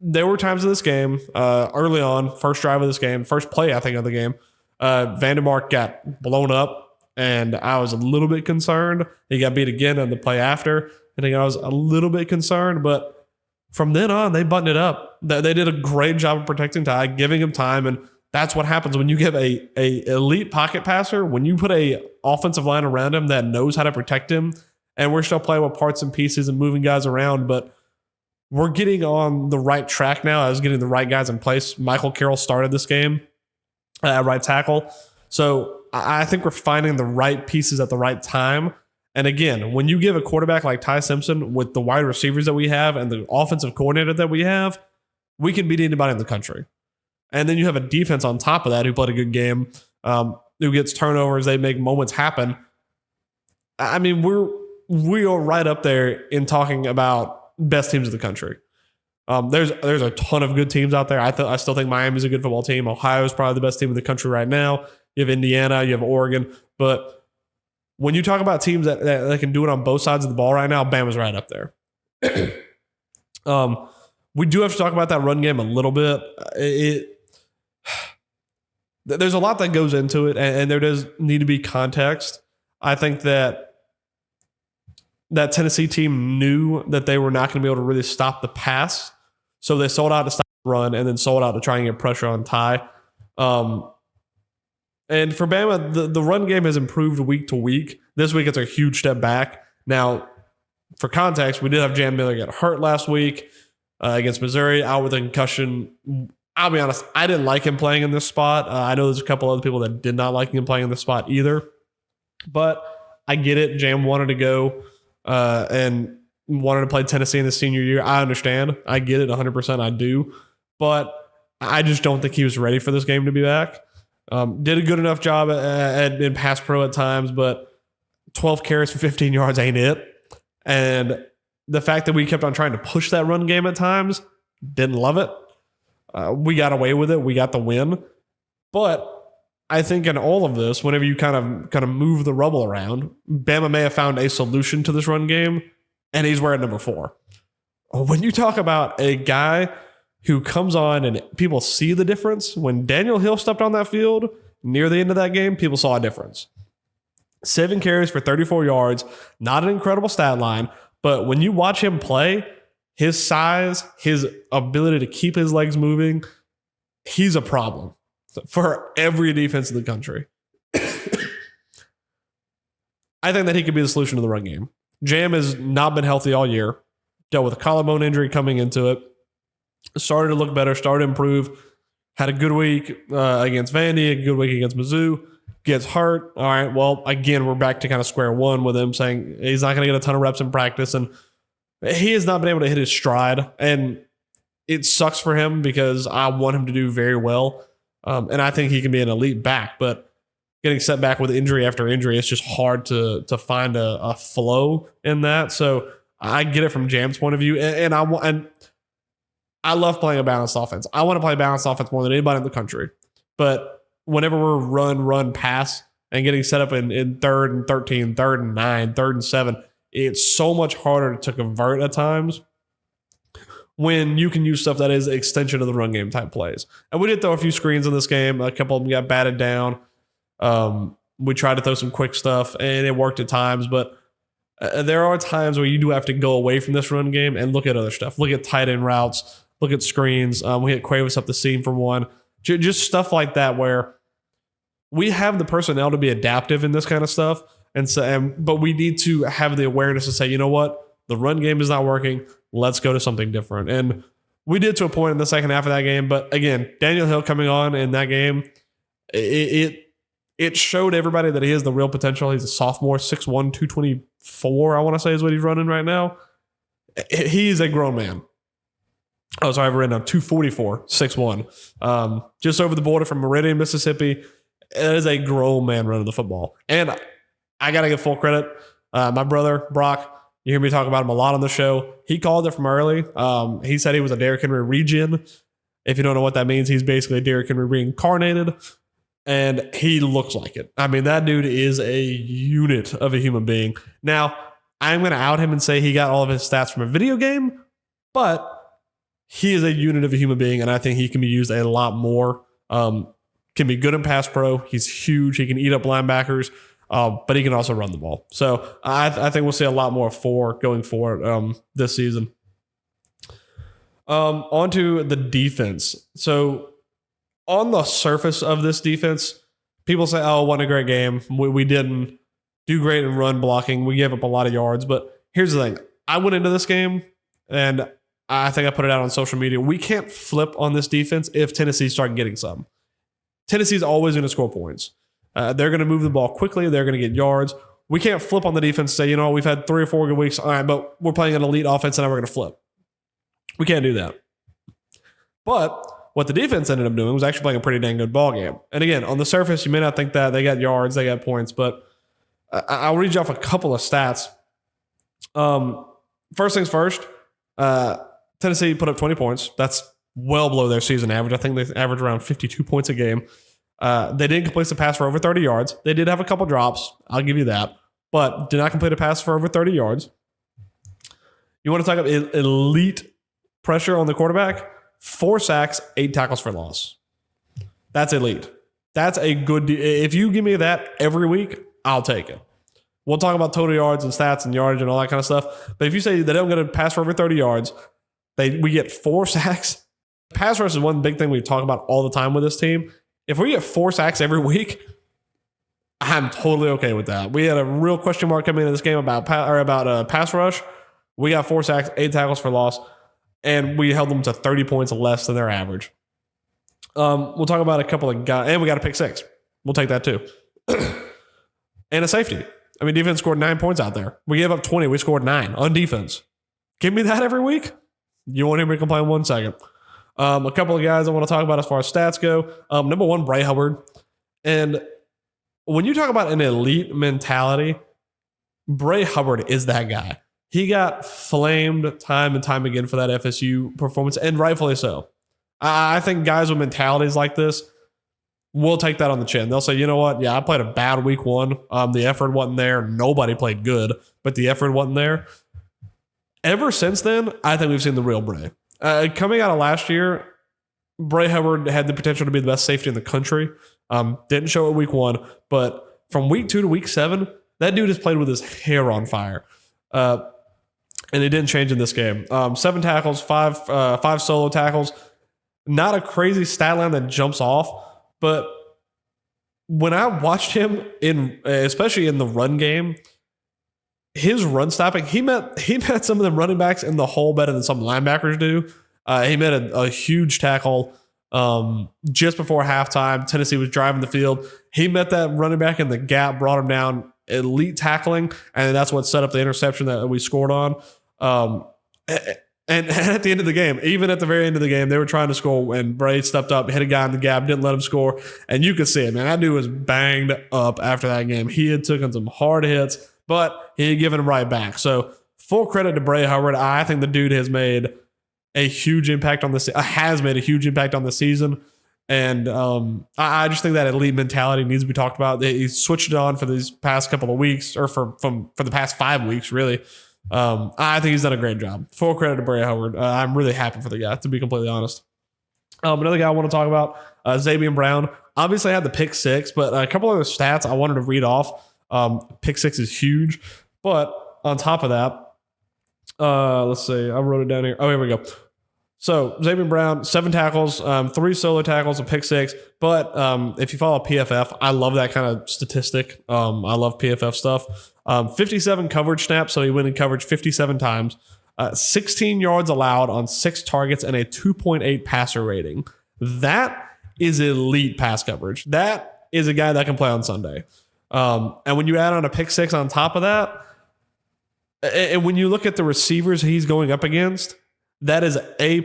There were times in this game, early on, first drive of this game, first play, I think, of the game, Vandermark got blown up. and I was a little bit concerned. He got beat again on the play after, and I was a little bit concerned. But from then on, they buttoned it up. They did a great job of protecting Ty, giving him time, and that's what happens when you give a elite pocket passer. When you put a offensive line around him that knows how to protect him, and we're still playing with parts and pieces and moving guys around, but we're getting on the right track now as getting the right guys in place. Michael Carroll started this game at right tackle. So I think we're finding the right pieces at the right time. And again, when you give a quarterback like Ty Simpson with the wide receivers that we have and the offensive coordinator that we have, we can beat anybody in the country. And then you have a defense on top of that who played a good game, who gets turnovers, they make moments happen. I mean, we are right up there in talking about best teams in the country. There's a ton of good teams out there. I still think Miami's a good football team. Ohio's probably the best team in the country right now. You have Indiana, you have Oregon. But when you talk about teams that can do it on both sides of the ball right now, Bama's right up there. We do have to talk about that run game a little bit. There's a lot that goes into it, and there does need to be context. I think that Tennessee team knew that they were not going to be able to really stop the pass. So they sold out to stop the run and then sold out to try and get pressure on Ty. And for Bama, the run game has improved week to week. This week, it's a huge step back. Now, for context, we did have Jam Miller get hurt last week against Missouri, out with a concussion. I'll be honest, I didn't like him playing in this spot. I know there's a couple other people that did not like him playing in this spot either. But I get it. Jam wanted to go and wanted to play Tennessee in his senior year. I understand. I get it 100%. I do. But I just don't think he was ready for this game to be back. Did a good enough job in pass pro at times, but 12 carries for 15 yards ain't it. And the fact that we kept on trying to push that run game at times, didn't love it. We got away with it. We got the win. But I think in all of this, whenever you kind of move the rubble around, Bama may have found a solution to this run game, and he's wearing number 4. When you talk about a guy who comes on and people see the difference, when Daniel Hill stepped on that field near the end of that game, people saw a difference. 7 carries for 34 yards, not an incredible stat line, but when you watch him play, his size, his ability to keep his legs moving, he's a problem for every defense in the country. I think that he could be the solution to the run game. Jam has not been healthy all year. Dealt with a collarbone injury coming into it. Started to look better, started to improve. Had a good week against Vandy, a good week against Mizzou. Gets hurt. All right, well, again, we're back to kind of square one with him saying he's not going to get a ton of reps in practice. And he has not been able to hit his stride. And it sucks for him because I want him to do very well. And I think he can be an elite back. But getting set back with injury after injury, it's just hard to find a flow in that. So I get it from Jam's point of view. And I love playing a balanced offense. I want to play a balanced offense more than anybody in the country. But whenever we're run, pass, and getting set up in 3rd and 13, 3rd and 9, 3rd and 7, it's so much harder to convert at times when you can use stuff that is extension of the run game type plays. And we did throw a few screens in this game. A couple of them got batted down. We tried to throw some quick stuff, and it worked at times. But there are times where you do have to go away from this run game and look at other stuff. Look at tight end routes. Look at screens. We hit Cuevas up the seam for one. Just stuff like that where we have the personnel to be adaptive in this kind of stuff. But we need to have the awareness to say, you know what? The run game is not working. Let's go to something different. And we did to a point in the second half of that game. But again, Daniel Hill coming on in that game, it showed everybody that he has the real potential. He's a sophomore, 6'1", 224, I want to say is what he's running right now. He's a grown man. Oh, sorry, I've written down 244, 6'1". Just over the border from Meridian, Mississippi. It is a grown man running the football. And I got to give full credit. My brother, Brock, you hear me talk about him a lot on the show. He called it from early. He said he was a Derrick Henry regen. If you don't know what that means, he's basically a Derrick Henry reincarnated. And he looks like it. I mean, that dude is a unit of a human being. Now, I'm going to out him and say he got all of his stats from a video game, but he is a unit of a human being, and I think he can be used a lot more. Can be good in pass pro. He's huge. He can eat up linebackers. but he can also run the ball. So I think we'll see a lot more of 4 going forward this season. On to the defense. So on the surface of this defense, people say, oh, what a great game. We didn't do great in run blocking. We gave up a lot of yards. But here's the thing. I went into this game, and I think I put it out on social media. We can't flip on this defense if Tennessee starts getting some. Tennessee's always going to score points. They're going to move the ball quickly. They're going to get yards. We can't flip on the defense and say, we've had 3 or 4 good weeks. All right, but we're playing an elite offense, and now we're going to flip. We can't do that. But what the defense ended up doing was actually playing a pretty dang good ball game. And again, on the surface, you may not think that. They got yards, they got points, but I'll read you off a couple of stats. First things first, Tennessee put up 20 points. That's well below their season average. I think they average around 52 points a game. They didn't complete the pass for over 30 yards. They did have a couple drops. I'll give you that. But did not complete a pass for over 30 yards. You want to talk about elite pressure on the quarterback? 4 sacks, 8 tackles for loss. That's elite. That's a good if you give me that every week, I'll take it. We'll talk about total yards and stats and yardage and all that kind of stuff. But if you say they don't get a pass for over 30 yards, we get 4 sacks. Pass rush is one big thing we talk about all the time with this team. If we get 4 sacks every week, I'm totally okay with that. We had a real question mark coming into this game about pass rush. We got 4 sacks, 8 tackles for loss, and we held them to 30 points less than their average. We'll talk about a couple of guys, and we got a pick 6. We'll take that too. And a safety. I mean, defense scored 9 points out there. We gave up 20. We scored 9 on defense. Give me that every week. You won't hear me complain 1 second. A couple of guys I want to talk about as far as stats go. Number 1, Bray Hubbard. And when you talk about an elite mentality, Bray Hubbard is that guy. He got flamed time and time again for that FSU performance, and rightfully so. I think guys with mentalities like this will take that on the chin. They'll say, you know what? Yeah, I played a bad week 1. The effort wasn't there. Nobody played good, but the effort wasn't there. Ever since then, I think we've seen the real Bray. Coming out of last year, Bray Hubbard had the potential to be the best safety in the country. Didn't show it week 1, but from week 2 to week 7, that dude has played with his hair on fire. And it didn't change in this game. 7 tackles, 5 solo tackles. Not a crazy stat line that jumps off, but when I watched him especially in the run game, his run stopping, he met some of the running backs in the hole better than some linebackers do. He made a huge tackle just before halftime. Tennessee was driving the field. He met that running back in the gap, brought him down, elite tackling, and that's what set up the interception that we scored on. And at the end of the game, even at the very end of the game, they were trying to score, and Bray stepped up, hit a guy in the gap, didn't let him score, and you could see it, man. That dude was banged up after that game. He had taken some hard hits, but he had given him right back. So full credit to Bray Hubbard. I think the dude has made a huge impact on this. Has made a huge impact on the season, and I just think that elite mentality needs to be talked about. He switched it on for these past couple of weeks, or for the past 5 weeks, really. I think he's done a great job. Full credit to Bray Hubbard. I'm really happy for the guy, to be completely honest. Another guy I want to talk about, Xavier Brown. Obviously, I had the pick 6, but a couple other stats I wanted to read off. Pick 6 is huge, but on top of that, let's see. I wrote it down here. Oh, here we go. So Xavier Brown, 7 tackles, 3 solo tackles, a pick 6. But if you follow PFF, I love that kind of statistic. I love PFF stuff. 57 coverage snaps, so he went in coverage 57 times. 16 yards allowed on 6 targets and a 2.8 passer rating. That is elite pass coverage. That is a guy that can play on Sunday. And when you add on a pick 6 on top of that, and when you look at the receivers he's going up against, that is A++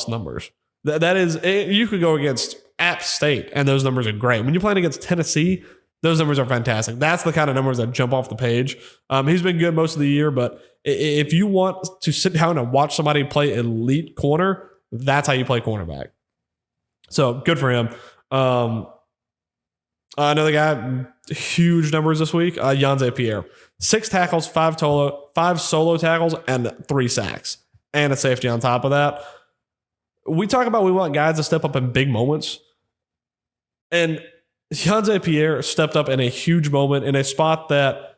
numbers. That is, you could go against App State, and those numbers are great. When you're playing against Tennessee, those numbers are fantastic. That's the kind of numbers that jump off the page. He's been good most of the year, but if you want to sit down and watch somebody play elite corner, that's how you play cornerback. So good for him. Another guy, huge numbers this week, Yanze Pierre. 6 tackles, 5 solo tackles, and 3 sacks. And a safety on top of that. We talk about we want guys to step up in big moments. And Yonze Pierre stepped up in a huge moment in a spot that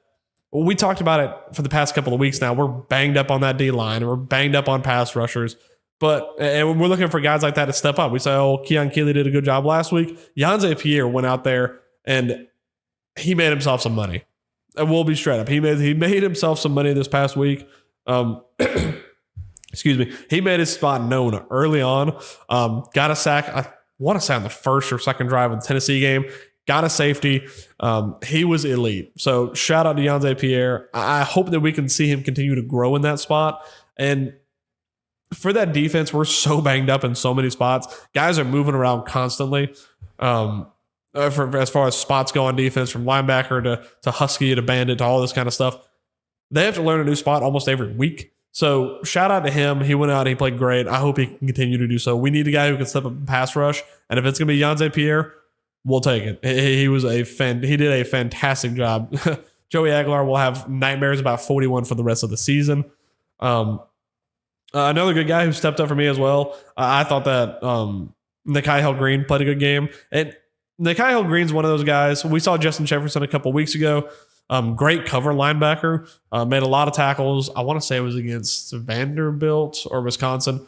we talked about it for the past couple of weeks now. We're banged up on that D line and we're banged up on pass rushers. And we're looking for guys like that to step up. We say, oh, Keon Keeley did a good job last week. Yonze Pierre went out there and he made himself some money. And we'll be straight up. He made himself some money this past week. Excuse me. He made his spot known early on. Got a sack. I want to say on the first or second drive of the Tennessee game. Got a safety. He was elite. So shout out to Yonze Pierre. I hope that we can see him continue to grow in that spot. And for that defense, we're so banged up in so many spots. Guys are moving around constantly. As far as spots go on defense, from linebacker to Husky to Bandit to all this kind of stuff. They have to learn a new spot almost every week. So shout out to him. He went out. He played great. I hope he can continue to do so. We need a guy who can step up and pass rush. And if it's going to be Yonze Pierre, we'll take it. He did a fantastic job. Joey Aguilar will have nightmares about 41 for the rest of the season. Another good guy who stepped up for me as well. I thought that Nikhai Hill-Green played a good game. And Nikhai Hill-Green's one of those guys. We saw Justin Jefferson a couple weeks ago. Great cover linebacker. Made a lot of tackles. I want to say it was against Vanderbilt or Wisconsin.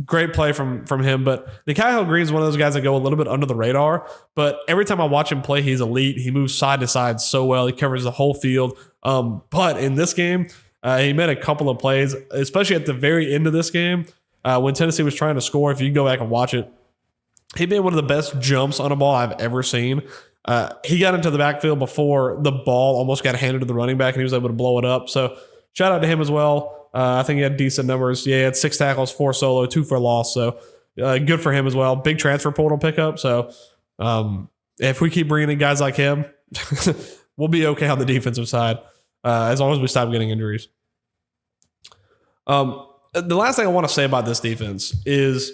Great play from him. But Nikhai Hill-Green's one of those guys that go a little bit under the radar. But every time I watch him play, he's elite. He moves side to side so well. He covers the whole field. But in this game, he made a couple of plays, especially at the very end of this game when Tennessee was trying to score. If you can go back and watch it, he made one of the best jumps on a ball I've ever seen. He got into the backfield before the ball almost got handed to the running back, and he was able to blow it up. So shout out to him as well. I think he had decent numbers. Yeah, he had 6 tackles, 4 solo, 2 for loss. So good for him as well. Big transfer portal pickup. So if we keep bringing in guys like him, we'll be okay on the defensive side as long as we stop getting injuries. The last thing I want to say about this defense is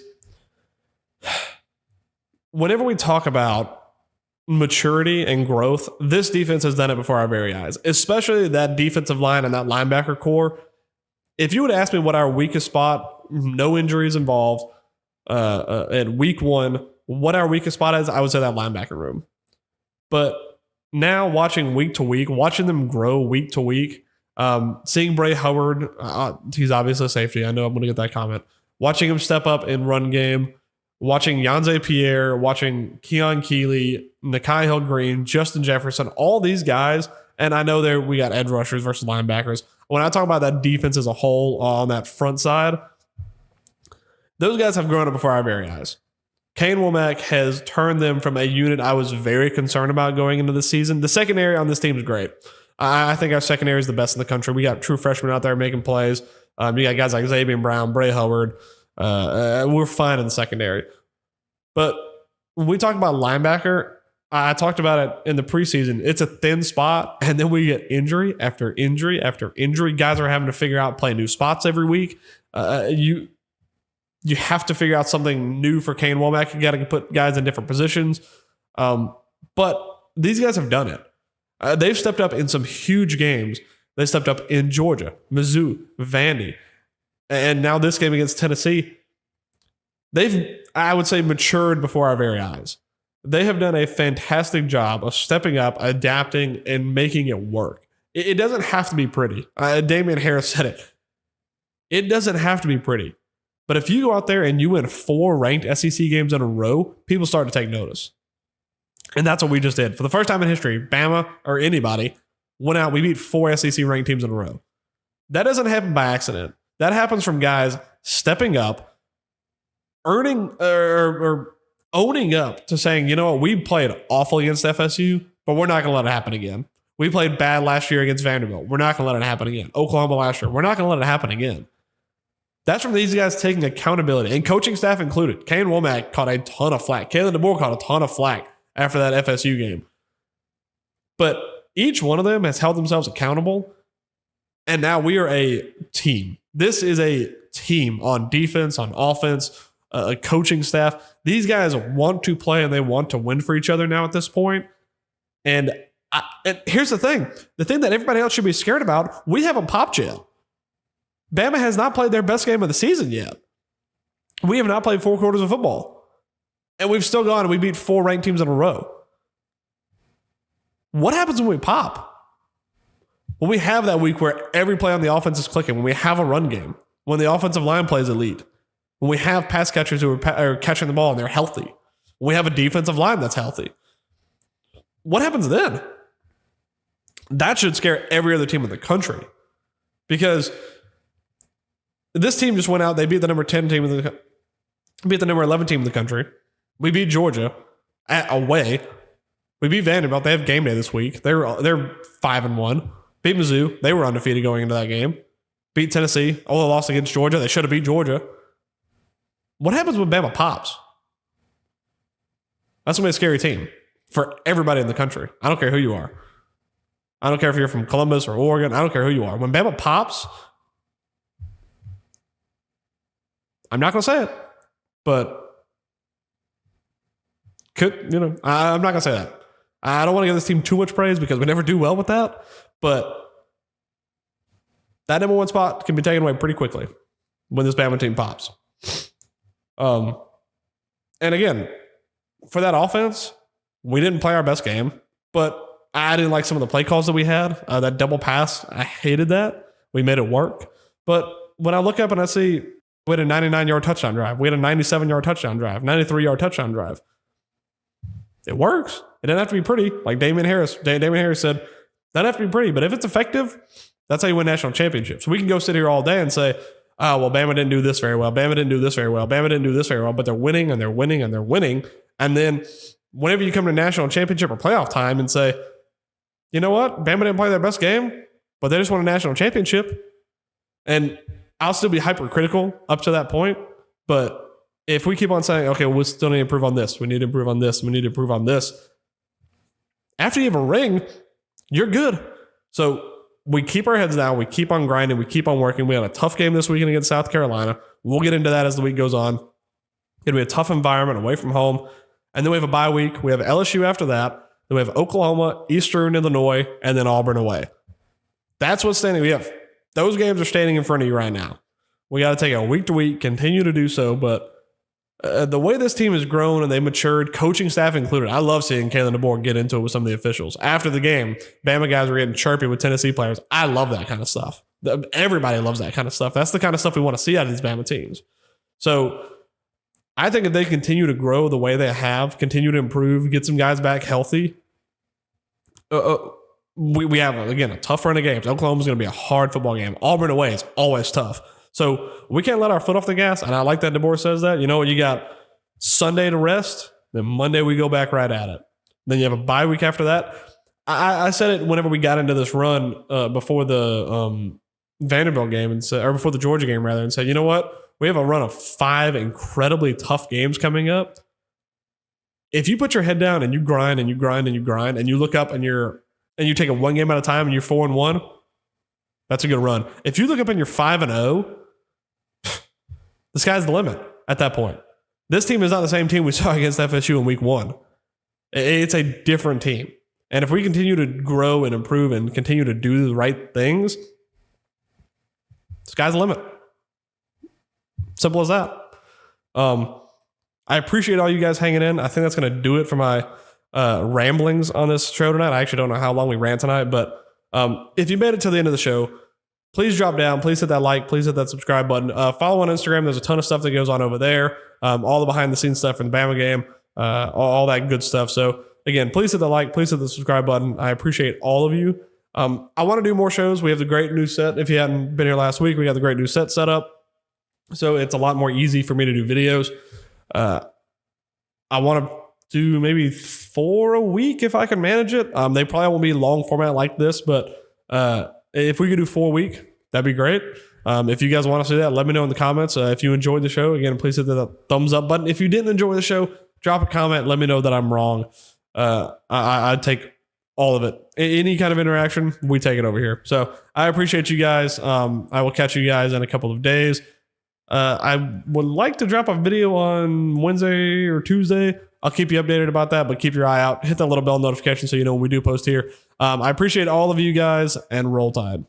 whenever we talk about maturity and growth, this defense has done it before our very eyes, especially that defensive line and that linebacker core. If you would ask me what our weakest spot, no injuries involved, at week 1, what our weakest spot is, I would say that linebacker room. But now watching week to week, watching them grow week to week, seeing Bray Howard, he's obviously a safety. I know I'm going to get that comment. Watching him step up in run game, watching Yonze Pierre, watching Keon Keeley, Nikhai Hill-Green, Justin Jefferson, all these guys. And I know we got edge rushers versus linebackers. When I talk about that defense as a whole on that front side, those guys have grown up before our very eyes. Kane Womack has turned them from a unit I was very concerned about going into the season. The secondary on this team is great. I think our secondary is the best in the country. We got true freshmen out there making plays. You got guys like Xavier Brown, Bray Howard. We're fine in the secondary. But when we talk about linebacker, I talked about it in the preseason. It's a thin spot, and then we get injury after injury after injury. Guys are having to figure out, play new spots every week. You have to figure out something new for Kane Womack. You got to put guys in different positions. But these guys have done it. They've stepped up in some huge games. They stepped up in Georgia, Mizzou, Vandy, and now this game against Tennessee. They've, I would say, matured before our very eyes. They have done a fantastic job of stepping up, adapting, and making it work. It doesn't have to be pretty. Damian Harris said it. It doesn't have to be pretty. But if you go out there and you win 4 ranked SEC games in a row, people start to take notice. And that's what we just did. For the first time in history, Bama or anybody went out. We beat 4 SEC ranked teams in a row. That doesn't happen by accident. That happens from guys stepping up, earning or owning up to saying, you know what, we played awful against FSU, but we're not going to let it happen again. We played bad last year against Vanderbilt. We're not going to let it happen again. Oklahoma last year. We're not going to let it happen again. That's from these guys taking accountability, and coaching staff included. Kane Womack caught a ton of flack. Kalen DeBoer caught a ton of flack after that FSU game. But each one of them has held themselves accountable, and now we are a team. This is a team on defense, on offense, a coaching staff. These guys want to play and they want to win for each other now at this point. And here's the thing that everybody else should be scared about, we haven't popped yet. Bama has not played their best game of the season yet. We have not played 4 quarters of football. And we've still gone and we beat 4 ranked teams in a row. What happens when we pop? When we have that week where every play on the offense is clicking, when we have a run game, when the offensive line plays elite, when we have pass catchers who are catching the ball and they're healthy, when we have a defensive line that's healthy, what happens then? That should scare every other team in the country, because this team just went out. They beat the number 10 team beat the number 11 team in the country. We beat Georgia away. We beat Vanderbilt. They have game day this week. They're 5-1. Beat Mizzou. They were undefeated going into that game. Beat Tennessee. Oh, they lost against Georgia. They should have beat Georgia. What happens when Bama pops? That's going to be a scary team for everybody in the country. I don't care who you are. I don't care if you're from Columbus or Oregon. I don't care who you are. When Bama pops, I'm not going to say it, but I'm not going to say that. I don't want to give this team too much praise because we never do well with that, but that number 1 spot can be taken away pretty quickly when this Bama team pops. And again, for that offense, we didn't play our best game, but I didn't like some of the play calls that we had. That double pass, I hated that. We made it work. But when I look up and I see we had a 99-yard touchdown drive, we had a 97-yard touchdown drive, 93-yard touchdown drive. It works. It doesn't have to be pretty. Like Damian Harris said, doesn't have to be pretty, but if it's effective, that's how you win national championships. We can go sit here all day and say, oh, well, Bama didn't do this very well. Bama didn't do this very well. Bama didn't do this very well, but they're winning and they're winning and they're winning. And then whenever you come to national championship or playoff time and say, you know what? Bama didn't play their best game, but they just won a national championship. And I'll still be hypercritical up to that point. But if we keep on saying, okay, we still need to improve on this, we need to improve on this, we need to improve on this, after you have a ring, you're good. So we keep our heads down. We keep on grinding. We keep on working. We had a tough game this weekend against South Carolina. We'll get into that as the week goes on. It'll be a tough environment away from home. And then we have a bye week. We have LSU after that. Then we have Oklahoma, Eastern Illinois, and then Auburn away. That's what's standing. We have those games are standing in front of you right now. We got to take it week to week, continue to do so. But the way this team has grown and they matured, coaching staff included, I love seeing Kalen DeBoer get into it with some of the officials. After the game, Bama guys were getting chirpy with Tennessee players. I love that kind of stuff. Everybody loves that kind of stuff. That's the kind of stuff we want to see out of these Bama teams. So I think if they continue to grow the way they have, continue to improve, get some guys back healthy, we have, again, a tough run of games. Oklahoma's going to be a hard football game. Auburn away is always tough. So we can't let our foot off the gas, and I like that DeBoer says that. You know, you got Sunday to rest, then Monday we go back right at it. Then you have a bye week after that. I said it whenever we got into this run before the Vanderbilt game, or before the Georgia game, rather, and said, you know what? We have a run of 5 incredibly tough games coming up. If you put your head down and you grind and you grind and you grind and you look up and you take it one game at a time and you're 4-1, that's a good run. If you look up and you're 5-0, the sky's the limit at that point. This team is not the same team we saw against FSU in week 1. It's a different team. And if we continue to grow and improve and continue to do the right things, the sky's the limit. Simple as that. I appreciate all you guys hanging in. I think that's going to do it for my ramblings on this show tonight. I actually don't know how long we ran tonight, but if you made it to the end of the show, please drop down. Please hit that like. Please hit that subscribe button. Follow on Instagram. There's a ton of stuff that goes on over there. All the behind-the-scenes stuff from the Bama game, all that good stuff. So, again, please hit the like. Please hit the subscribe button. I appreciate all of you. I want to do more shows. We have the great new set. If you hadn't been here last week, we got the great new set set up. So it's a lot more easy for me to do videos. I want to do maybe 4 a week if I can manage it. They probably won't be long format like this, but if we could do 4 a week, that'd be great. If you guys want to see that, let me know in the comments. If you enjoyed the show, again, please hit the thumbs up button. If you didn't enjoy the show, drop a comment. Let me know that I'm wrong. I'd take all of it. Any kind of interaction, we take it over here. So I appreciate you guys. I will catch you guys in a couple of days. I would like to drop a video on Wednesday or Tuesday. I'll keep you updated about that, but keep your eye out. Hit that little bell notification so you know when we do post here. I appreciate all of you guys, and roll Tide.